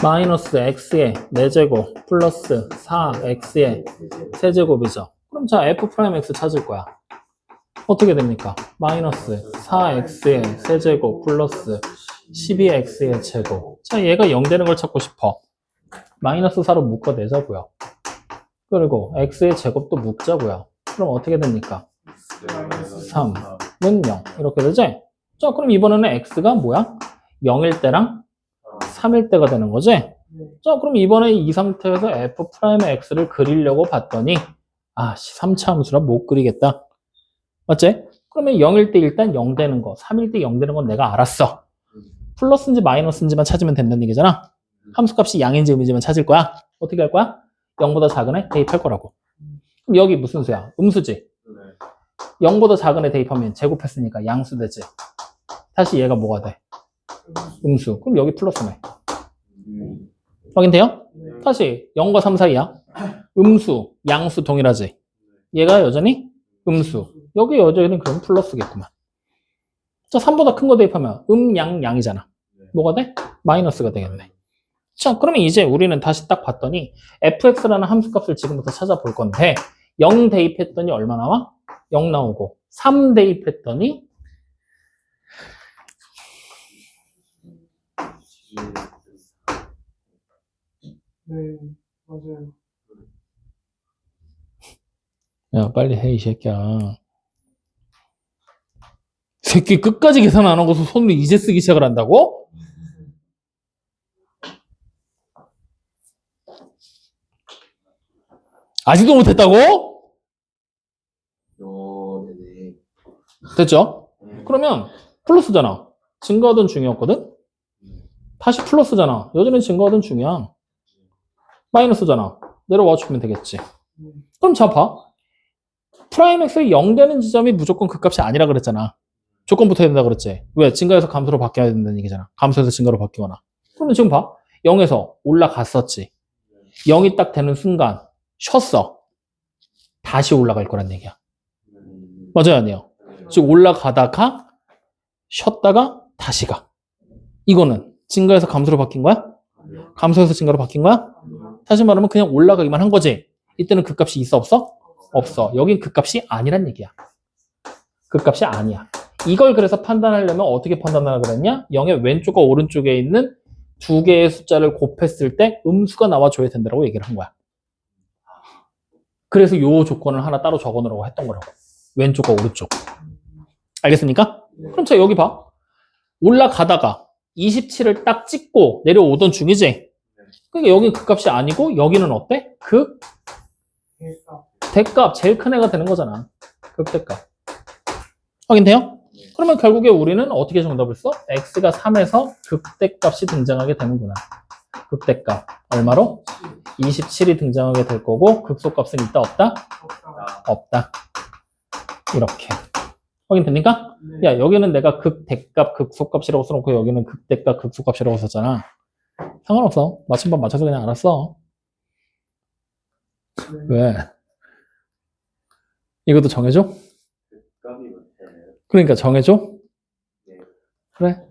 마이너스 x의 4제곱 플러스 4x의 세제곱이죠. 그럼 자, f 프라임 x 찾을 거야. 어떻게 됩니까? 마이너스 4x의 세제곱 플러스 12x의 제곱. 자, 얘가 0 되는 걸 찾고 싶어. 마이너스 4로 묶어내자고요. 그리고 x의 제곱도 묶자고요. 그럼 어떻게 됩니까? 3은 0. 이렇게 되지? 자, 그럼 이번에는 x가 뭐야? 0일 때랑 3일 때가 되는 거지? 자, 그럼 이번에 이 상태에서 f 프라임의 x를 그리려고 봤더니 3차 함수라 못 그리겠다. 맞지? 그러면 0일 때 일단 0 되는 거, 3일 때 0 되는 건 내가 알았어. 플러스인지 마이너스인지만 찾으면 된다는 얘기잖아. 함수값이 양인지 음인지만 찾을 거야. 어떻게 할 거야? 0보다 작은 애 대입할 거라고. 그럼 여기 무슨 수야? 음수지. 0보다 작은 애 대입하면 제곱했으니까 양수 되지. 다시 얘가 뭐가 돼? 음수. 그럼 여기 플러스네. 확인돼요? 다시 0과 3 사이야. 음수, 양수 동일하지. 얘가 여전히 음수. 여기 여전히 그럼 플러스겠구만. 자, 3보다 큰 거 대입하면 양이잖아. 뭐가 돼? 마이너스가 되겠네. 자, 그러면 이제 우리는 다시 딱 봤더니 fx라는 함수값을 지금부터 찾아볼 건데 0 대입했더니 얼마 나와? 0 나오고 3 대입했더니 네, 맞아요. 야, 빨리 해, 이 새끼야. 새끼 끝까지 계산 안 하고서 손을 이제 쓰기 시작을 한다고? 아직도 못했다고? 네네. 됐죠? 그러면 플러스잖아. 증가하던 중이었거든? 다시 플러스잖아. 여전히 증가하던 중이야. 마이너스잖아. 내려와 주면 되겠지. 그럼 자, 봐. 프라임 x의 0 되는 지점이 무조건 그 값이 아니라 그랬잖아. 조건 붙어야 된다 그랬지. 왜? 증가해서 감소로 바뀌어야 된다는 얘기잖아. 감소해서 증가로 바뀌거나. 그러면 지금 봐. 0에서 올라갔었지. 0이 딱 되는 순간 쉬었어. 다시 올라갈 거란 얘기야. 맞아요, 아니에요? 즉 올라가다가 쉬었다가 다시 가. 이거는 증가해서 감소로 바뀐 거야? 감소해서 증가로 바뀐 거야? 다시 말하면 그냥 올라가기만 한 거지. 이때는 그 값이 있어 없어? 없어. 여긴 그 값이 아니란 얘기야. 그 값이 아니야. 이걸 그래서 판단하려면 어떻게 판단하라 그랬냐? 0의 왼쪽과 오른쪽에 있는 두 개의 숫자를 곱했을 때 음수가 나와줘야 된다고 얘기를 한 거야. 그래서 요 조건을 하나 따로 적어놓으라고 했던 거라고. 왼쪽과 오른쪽. 알겠습니까? 그럼 자 여기 봐. 올라가다가 27을 딱 찍고 내려오던 중이지? 그러니까 여긴 그 값이 아니고 여기는 어때? 극 대값 제일 큰 애가 되는 거잖아. 극대값. 확인돼요? 그러면 결국에 우리는 어떻게 정답을 써? x가 3에서 극대값이 등장하게 되는구나. 극대값. 얼마로? 27이 등장하게 될 거고 극소값은 있다 없다? 없다. 이렇게. 확인됩니까? 야, 여기는 내가 극대값, 극소값이라고 써놓고 여기는 극대값, 극소값이라고 썼잖아. 상관없어. 맞춤법 맞춰서 그냥 알았어. 왜? 이것도 정해줘? 그러니까 정해줘? 그래.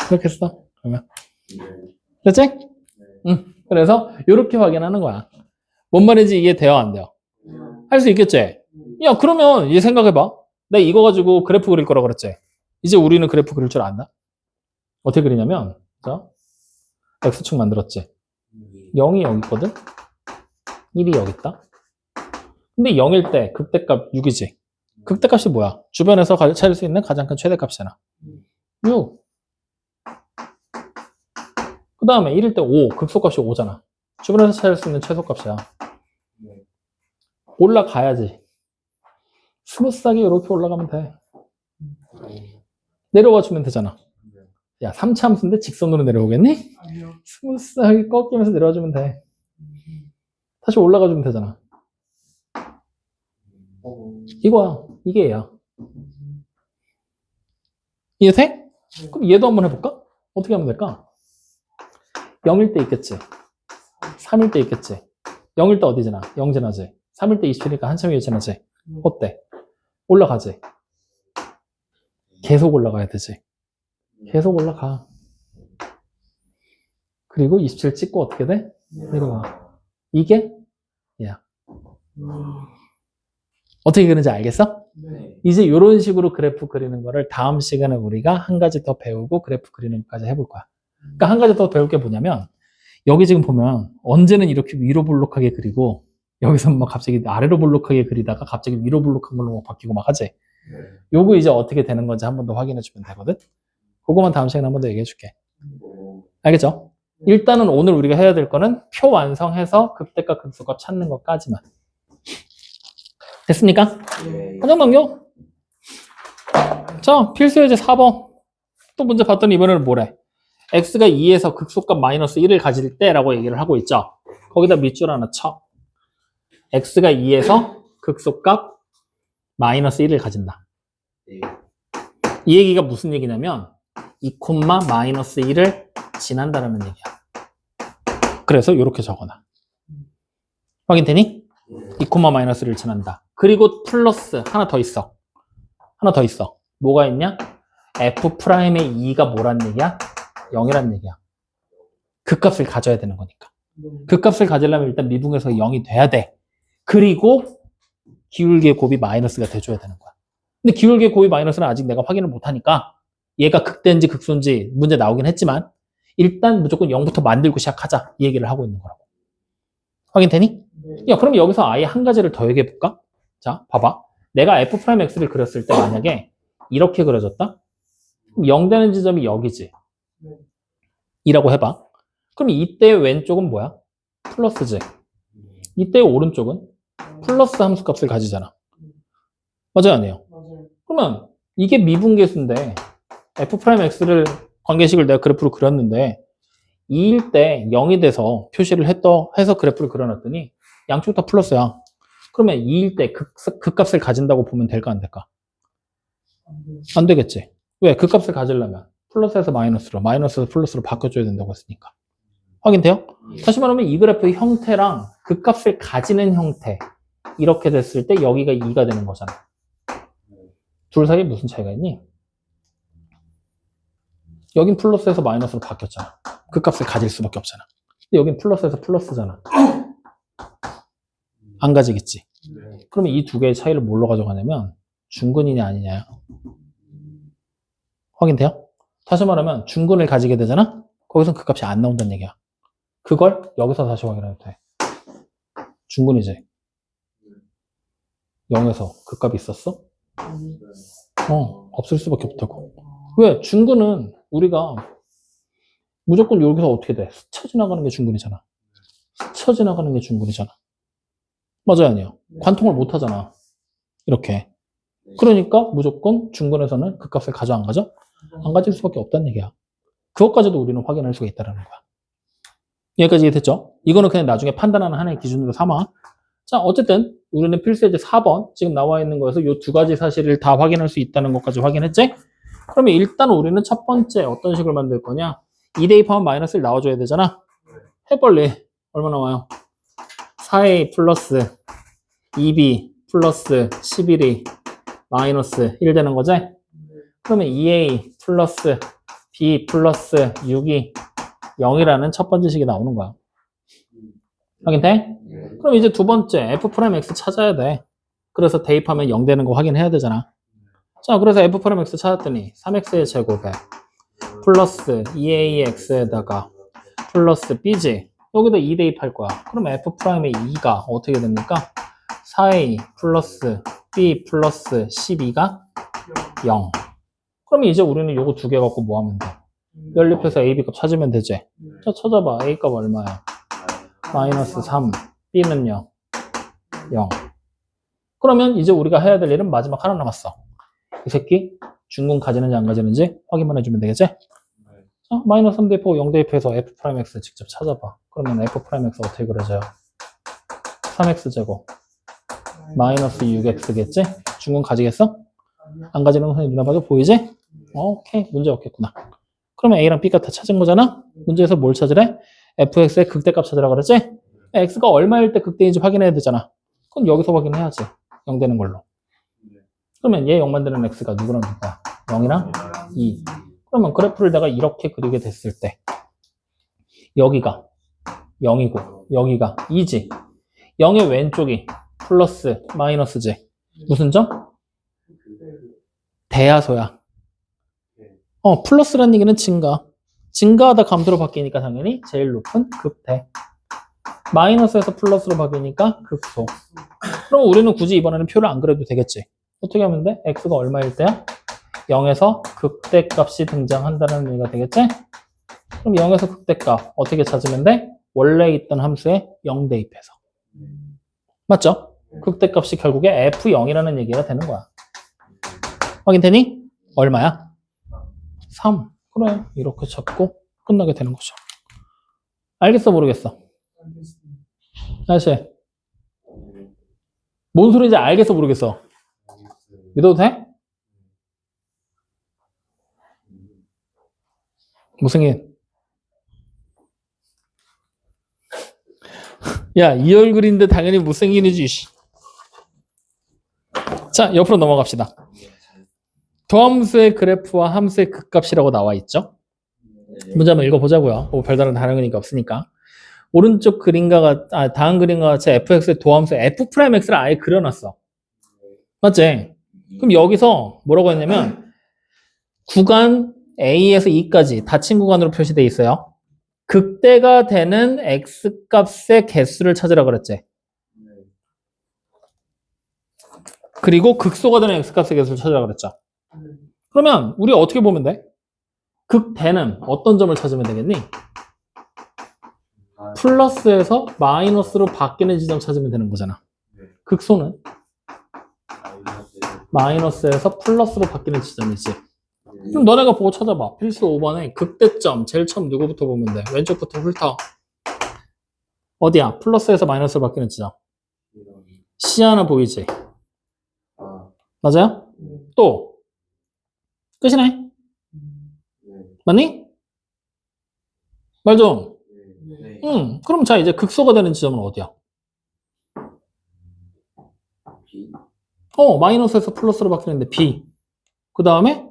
그렇게 써. 그러면. 됐지? 응. 그래서 이렇게 확인하는 거야. 뭔 말인지 이해돼요? 안 돼요? 할 수 있겠지? 야, 그러면 이제 생각해봐. 내가 이거 가지고 그래프 그릴 거라 그랬지? 이제 우리는 그래프 그릴 줄 안다? 어떻게 그리냐면, 자, X축 만들었지? 0이 여기 있거든? 1이 여기 있다? 근데 0일 때 극대값 6이지? 극대값이 뭐야? 주변에서 찾을 수 있는 가장 큰 최대값이잖아. 6. 그 다음에 1일 때 5. 극소값이 5잖아. 주변에서 찾을 수 있는 최소값이야. 올라가야지. 스무스하게 이렇게 올라가면 돼. 내려와 주면 되잖아. 야, 3차 함수인데 직선으로 내려오겠니? 아니요. 스무스하게 꺾이면서 내려와 주면 돼. 다시 올라가 주면 되잖아. 이거야. 이게 얘야. 이해돼? 그럼 얘도 한번 해볼까? 어떻게 하면 될까? 0일 때 있겠지. 3일 때 있겠지. 0일 때 어디 지나? 0 지나지. 3일 때 27이니까 한참 위에 지나지. 어때? 올라가지. 계속 올라가야 되지. 계속 올라가. 그리고 27 찍고 어떻게 돼? 내려와. 이게 얘야. 어떻게 그런지 알겠어? 네. 이제 이런 식으로 그래프 그리는 거를 다음 시간에 우리가 한 가지 더 배우고 그래프 그리는 것까지 해볼 거야. 그러니까 한 가지 더 배울 게 뭐냐면 여기 지금 보면 언제는 이렇게 위로 볼록하게 그리고 여기서 막 갑자기 아래로 볼록하게 그리다가 갑자기 위로 볼록한 걸로 막 바뀌고 막 하지. 요거 이제 어떻게 되는 건지 한 번 더 확인해 주면 되거든. 그거만 다음 시간에 한 번 더 얘기해 줄게. 알겠죠? 일단은 오늘 우리가 해야 될 거는 표 완성해서 극대값 극소값 찾는 것까지만. 됐습니까? 네. 한장 넘겨. 자, 필수 예제 4번. 또 문제 봤더니 이번에는 뭐래? x가 2에서 극소값 마이너스 1을 가질 때라고 얘기를 하고 있죠. 거기다 밑줄 하나 쳐. x가 2에서 극소값 마이너스 1을 가진다. 네. 이 얘기가 무슨 얘기냐면 2, 마이너스 1을 지난다라는 얘기야. 그래서 이렇게 적어놔. 확인되니? 2, 마이너스를 지난다. 그리고 플러스 하나 더 있어. 하나 더 있어. 뭐가 있냐? f'의 2가 뭐란 얘기야? 0이란 얘기야. 그 값을 가져야 되는 거니까. 그 값을 가지려면 일단 미분에서 0이 돼야 돼. 그리고 기울기의 곱이 마이너스가 돼줘야 되는 거야. 근데 기울기의 곱이 마이너스는 아직 내가 확인을 못하니까 얘가 극대인지 극소인지 문제 나오긴 했지만 일단 무조건 0부터 만들고 시작하자 이 얘기를 하고 있는 거라고. 확인되니? 야, 그럼 여기서 아예 한 가지를 더 얘기해 볼까? 자, 봐봐. 내가 f'x를 그렸을 때 만약에 이렇게 그려졌다? 그럼 0 되는 지점이 여기지. 이라고 해봐. 그럼 이때 왼쪽은 뭐야? 플러스지. 이때 오른쪽은 플러스 함수값을 가지잖아. 맞아요, 아니에요? 맞아요. 그러면 이게 미분계수인데 f'x를 관계식을 내가 그래프로 그렸는데 2일 때 0이 돼서 표시를 해서 그래프를 그려놨더니 양쪽 다 플러스야. 그러면 2일 때 극값을 가진다고 보면 될까 안 될까? 안 되겠지. 왜? 극값을 가지려면 플러스에서 마이너스로, 마이너스에서 플러스로 바꿔줘야 된다고 했으니까. 확인돼요? 다시 말하면 이 그래프의 형태랑 극값을 가지는 형태 이렇게 됐을 때 여기가 2가 되는 거잖아. 둘 사이에 무슨 차이가 있니? 여긴 플러스에서 마이너스로 바뀌었잖아. 극값을 가질 수밖에 없잖아. 근데 여긴 플러스에서 플러스잖아. 안 가지겠지. 그러면 이 두 개의 차이를 뭘로 가져가냐면 중근이냐 아니냐. 확인돼요? 다시 말하면 중근을 가지게 되잖아? 거기선 극값이 안 나온다는 얘기야. 그걸 여기서 다시 확인해도 돼. 중근이지. 0에서 극값이 있었어? 없을 수밖에 없다고. 왜? 중근은 우리가 무조건 여기서 어떻게 돼? 스쳐 지나가는 게 중근이잖아. 스쳐 지나가는 게 중근이잖아. 맞아요, 아니에요? 관통을 못 하잖아. 이렇게. 그러니까 무조건 중근에서는 그 값을 가져 안 가져? 안 가질 수밖에 없다는 얘기야. 그것까지도 우리는 확인할 수가 있다는 거야. 여기까지 이해됐죠? 이거는 그냥 나중에 판단하는 하나의 기준으로 삼아. 자, 어쨌든 우리는 필수예제 4번 지금 나와 있는 거에서 이 두 가지 사실을 다 확인할 수 있다는 것까지 확인했지? 그러면 일단 우리는 첫 번째 어떤 식을 만들 거냐? 2 대입하면 마이너스를 나와줘야 되잖아. 해빨리. 얼마 나와요? 4a 플러스 2b 플러스 11이 마이너스 1 되는 거지? 그러면 2a 플러스 b 플러스 6이 0이라는 첫 번째 식이 나오는 거야. 확인돼? 그럼 이제 두 번째 f'x 찾아야 돼. 그래서 대입하면 0 되는 거 확인해야 되잖아. 자, 그래서 f'x 찾았더니 3x의 제곱에 플러스 2ax에다가 플러스 b지. 여기다 2 대입할 거야. 그럼 f'의 2가 어떻게 됩니까? 4a 플러스 b 플러스 12가 0. 그럼 이제 우리는 요거 두 개 갖고 뭐 하면 돼? 연립해서 a, b 값 찾으면 되지. 자, 찾아봐. a 값 얼마야? 마이너스 3, b는요? 0. 그러면 이제 우리가 해야 될 일은 마지막 하나 남았어. 이 새끼 중근 가지는지 안 가지는지 확인만 해주면 되겠지? 자, 마이너스 3 대입하고 0 대입해서 f'x 직접 찾아봐. 그러면 f'x 어떻게 그려져요? 3x제곱 마이너스 6x겠지? 중근 가지겠어? 안 가지는 건 누나 봐도 보이지? 오케이, 문제 없겠구나. 그러면 a랑 b가 다 찾은 거잖아? 문제에서 뭘 찾으래? fx의 극대값 찾으라 그랬지? x가 얼마일 때 극대인지 확인해야 되잖아. 그럼 여기서 확인해야지. 0 되는 걸로. 그러면 얘 0 만드는 x가 누구랑 누구야? 0이랑 2. 그러면 그래프를 내가 이렇게 그리게 됐을 때 여기가 0이고 여기가 2지. 0의 왼쪽이 플러스 마이너스지. 무슨 점? 대하소야. 플러스라는 얘기는 증가. 증가하다 감소로 바뀌니까 당연히 제일 높은 극대. 마이너스에서 플러스로 바뀌니까 극소. 그럼 우리는 굳이 이번에는 표를 안 그려도 되겠지. 어떻게 하면 돼? x가 얼마일 때야? 0에서 극대값이 등장한다는 의미가 되겠지? 그럼 0에서 극대값 어떻게 찾으면 돼? 원래 있던 함수에 0 대입해서. 맞죠? 극대값이 결국에 f0이라는 얘기가 되는 거야. 확인되니? 얼마야? 3. 그래. 이렇게 찾고 끝나게 되는 거죠. 알겠어? 모르겠어? 알겠습니다. 아저씨. 뭔 소리인지 알겠어? 모르겠어? 믿어도 돼? 무승인. 야, 이 얼굴인데 당연히 못생긴이지. 자, 옆으로 넘어갑시다. 도함수의 그래프와 함수의 극값이라고 나와 있죠? 문제 한번 읽어보자고요. 뭐 별다른 다른 의미가 없으니까. 오른쪽 그림과 다음 그림과 같이 fx의 도함수 f'x를 아예 그려놨어. 맞지? 그럼 여기서 뭐라고 했냐면 구간 A에서 E까지 닫힌 구간으로 표시되어 있어요. 극대가 되는 x값의 개수를 찾으라 그랬지. 그리고 극소가 되는 x값의 개수를 찾으라 그랬죠. 그러면 우리 어떻게 보면 돼? 극대는 어떤 점을 찾으면 되겠니? 플러스에서 마이너스로 바뀌는 지점 찾으면 되는 거잖아. 극소는 마이너스에서 플러스로 바뀌는 지점이지. 그럼 너네가 보고 찾아봐. 필수 5번에 극대점 제일 처음 누구부터 보면 돼? 왼쪽부터 훑어. 어디야? 플러스에서 마이너스로 바뀌는 지점. C 하나 보이지? 맞아요? 또 끝이네. 맞니? 말 좀. 응. 그럼 자 이제 극소가 되는 지점은 어디야? 마이너스에서 플러스로 바뀌는데 B. 그 다음에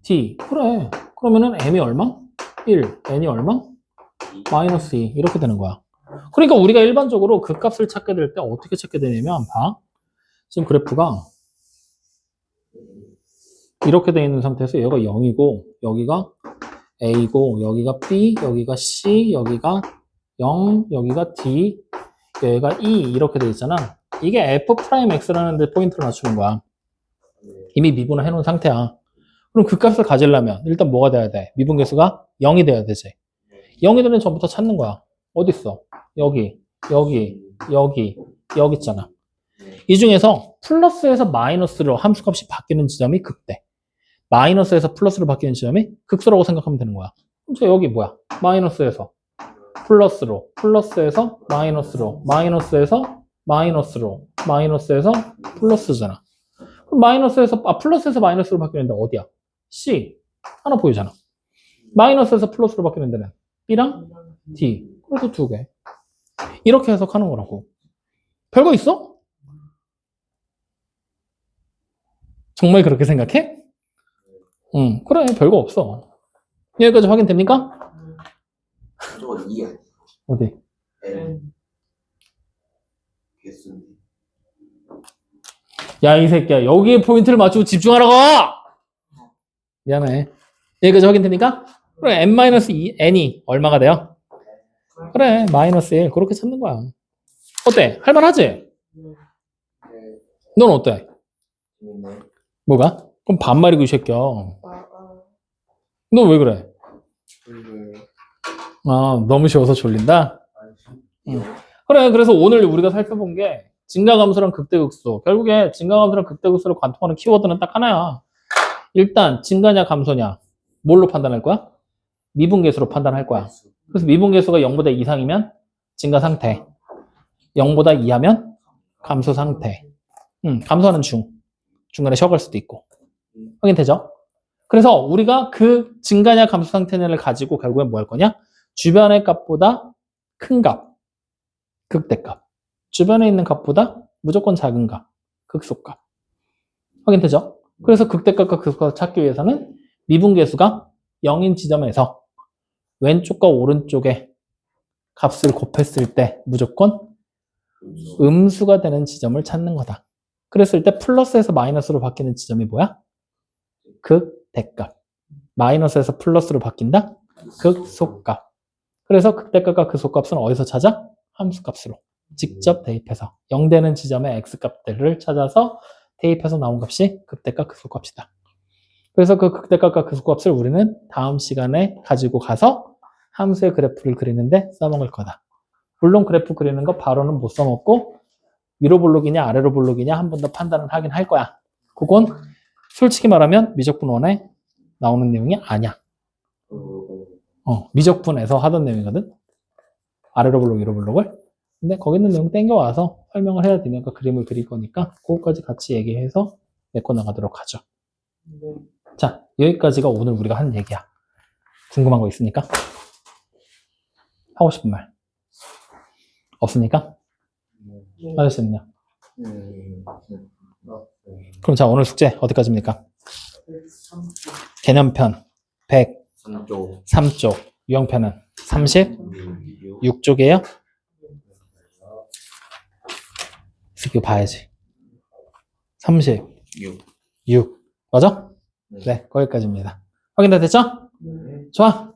D. 그래. 그러면은 M이 얼마? 1. N이 얼마? 마이너스 2. 이렇게 되는 거야. 그러니까 우리가 일반적으로 그 값을 찾게 될 때 어떻게 찾게 되냐면 봐. 지금 그래프가 이렇게 되어 있는 상태에서 얘가 0이고 여기가 A고 여기가 B, 여기가 C, 여기가 0, 여기가 D, 여기가 E 이렇게 되어 있잖아. 이게 F'X라는 데 포인트를 맞추는 거야. 이미 미분을 해놓은 상태야. 그럼 그 값을 가지려면 일단 뭐가 돼야 돼? 미분계수가 0이 돼야 되지. 0이 되는 전부터 찾는 거야. 어디 있어? 여기, 여기, 여기, 여기 있잖아. 이 중에서 플러스에서 마이너스로 함수값이 바뀌는 지점이 극대. 마이너스에서 플러스로 바뀌는 지점이 극소라고 생각하면 되는 거야. 그럼 여기 뭐야? 마이너스에서 플러스로, 플러스에서 마이너스로, 마이너스에서 마이너스로, 마이너스에서 플러스잖아. 그럼 플러스에서 마이너스로 바뀌는데 어디야? C. 하나 보이잖아. 마이너스에서 플러스로 바뀌는 데는 B랑 D. 그래서 두 개. 이렇게 해석하는 거라고. 별거 있어? 정말 그렇게 생각해? 응, 그래. 별거 없어. 여기까지 확인됩니까? 저거 2야. 어디? N. 개수인데. 야, 이 새끼야. 여기에 포인트를 맞추고 집중하라고! 미안해. 여기까지 확인됩니까? 그래, N-N이 얼마가 돼요? 그래, 마이너스 1. 그렇게 찾는 거야. 어때? 할만하지? 넌 어때? 재밌네. 뭐가? 그럼 반말이고, 이 새끼야. 너 왜 그래? 너무 쉬워서 졸린다? 그래, 그래서 오늘 우리가 살펴본 게 증가감수랑 극대극소. 결국에 증가감수랑 극대극소를 관통하는 키워드는 딱 하나야. 일단 증가냐 감소냐 뭘로 판단할 거야? 미분계수로 판단할 거야. 그래서 미분계수가 0보다 이상이면 증가 상태, 0보다 이하면 감소 상태. 감소하는 중간에 쉬어갈 수도 있고. 확인되죠? 그래서 우리가 그 증가냐 감소 상태냐를 가지고 결국엔 뭐 할 거냐? 주변의 값보다 큰 값, 극대값. 주변에 있는 값보다 무조건 작은 값, 극소값. 확인되죠? 그래서 극대값과 극소값을 찾기 위해서는 미분계수가 0인 지점에서 왼쪽과 오른쪽에 값을 곱했을 때 무조건 그렇죠. 음수가 되는 지점을 찾는 거다. 그랬을 때 플러스에서 마이너스로 바뀌는 지점이 뭐야? 극대값. 마이너스에서 플러스로 바뀐다? 극소값. 그래서 극대값과 극소값은 어디서 찾아? 함수값으로 직접 대입해서 0 되는 지점의 x값들을 찾아서 대입해서 나온 값이 극대값 극소값이다. 그래서 그 극대값과 극소값을 우리는 다음 시간에 가지고 가서 함수의 그래프를 그리는데 써먹을 거다. 물론 그래프 그리는 거 바로는 못 써먹고 위로 볼록이냐 아래로 볼록이냐 한 번 더 판단을 하긴 할 거야. 그건 솔직히 말하면 미적분원에 나오는 내용이 아니야. 미적분에서 하던 내용이거든. 아래로 볼록 위로 볼록을. 근데 거기 있는 내용 땡겨와서 설명을 해야 되니까 그림을 그릴 거니까 그것까지 같이 얘기해서 메꿔 나가도록 하죠. 네. 자, 여기까지가 오늘 우리가 한 얘기야. 궁금한 거 있습니까? 하고 싶은 말 없습니까? 네. 하셨습니다. 네. 그럼 자, 오늘 숙제 어디까지입니까? 130. 개념편 3조 103쪽, 유형편은 36쪽이에요. 이거 봐야지. 36. 맞아? 네. 네, 거기까지입니다. 확인 다 됐죠? 네. 좋아.